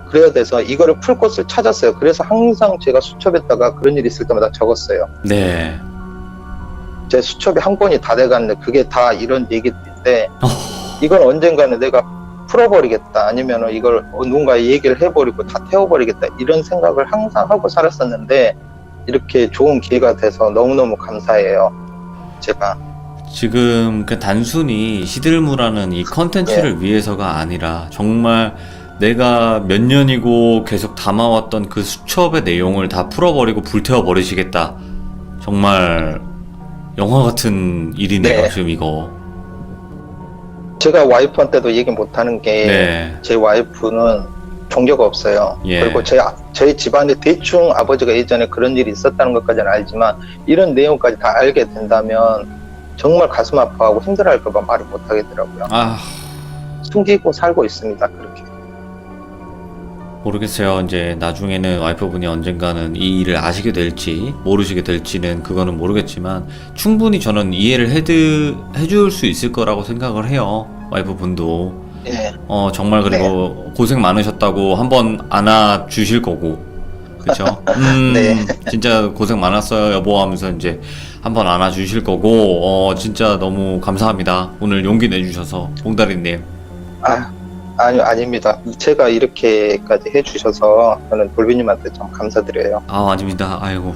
그래야 돼서 이거를 풀 곳을 찾았어요. 그래서 항상 제가 수첩에다가 그런 일이 있을 때마다 적었어요. 네. 제 수첩이 한 권이 다 돼갔는데 그게 다 이런 얘기들인데 이건 언젠가는 내가 풀어버리겠다 아니면 이걸 누군가 얘기를 해버리고 다 태워버리겠다 이런 생각을 항상 하고 살았었는데 이렇게 좋은 기회가 돼서 너무너무 감사해요. 제가 지금 그 단순히 시들무라는 이 컨텐츠를 위해서가 아니라 정말 내가 몇 년이고 계속 담아왔던 그 수첩의 내용을 다 풀어버리고 불태워버리시겠다. 정말 영화 같은 일이네요. 네. 지금 이거. 제가 와이프한테도 얘기 못하는 게 제 와이프는 종교가 없어요. 예. 그리고 저희 집안에 대충 아버지가 예전에 그런 일이 있었다는 것까지는 알지만 이런 내용까지 다 알게 된다면 정말 가슴 아파하고 힘들어할까봐 말을 못하겠더라고요. 숨기고 살고 있습니다. 그렇게. 모르겠어요. 이제 나중에는 와이프분이 언젠가는 이 일을 아시게 될지 모르시게 될지는 그거는 모르겠지만 충분히 저는 이해를 해줄 수 있을 거라고 생각을 해요. 와이프분도. 예. 정말 그리고 고생 많으셨다고 한번 안아주실 거고. 그쵸? 네. 진짜 고생 많았어요 여보 하면서 이제 한번 안아주실 거고 진짜 너무 감사합니다. 오늘 용기 내주셔서 봉다리님. 아니요, 아닙니다. 제가 이렇게까지 해주셔서 저는 돌비님한테 좀 감사드려요. 아, 아닙니다. 아이고.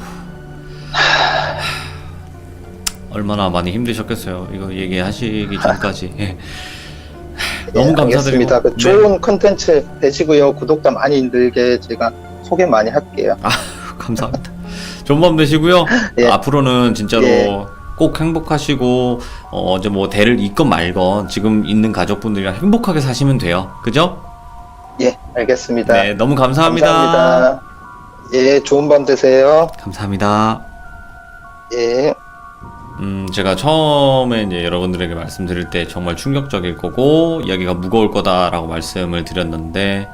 얼마나 많이 힘드셨겠어요. 이거 얘기하시기 전까지. 예. 너무 감사드리고. 알겠습니다. 그 좋은 컨텐츠 되시고요. 구독자 많이 늘게 제가 소개 많이 할게요. 감사합니다. 좋은 밤 되시고요. 예. 앞으로는 진짜로 예. 꼭 행복하시고 이제 뭐 대를 잇건 말건 지금 있는 가족분들이랑 행복하게 사시면 돼요. 그죠? 예, 알겠습니다. 네, 너무 감사합니다. 감사합니다. 예, 좋은 밤 되세요. 감사합니다. 예. 제가 처음에 이제 여러분들에게 말씀드릴 때 정말 충격적일 거고 이야기가 무거울 거다라고 말씀을 드렸는데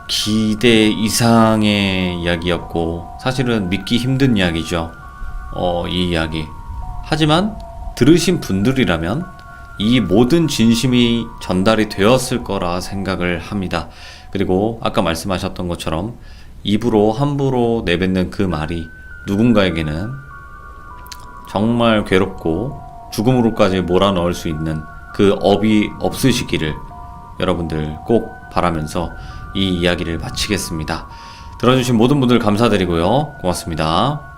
기대 이상의 이야기였고 사실은 믿기 힘든 이야기죠. 이 이야기. 하지만 들으신 분들이라면 이 모든 진심이 전달이 되었을 거라 생각을 합니다. 그리고 아까 말씀하셨던 것처럼 입으로 함부로 내뱉는 그 말이 누군가에게는 정말 괴롭고 죽음으로까지 몰아넣을 수 있는 그 업이 없으시기를 여러분들 꼭 바라면서 이 이야기를 마치겠습니다. 들어주신 모든 분들 감사드리고요. 고맙습니다.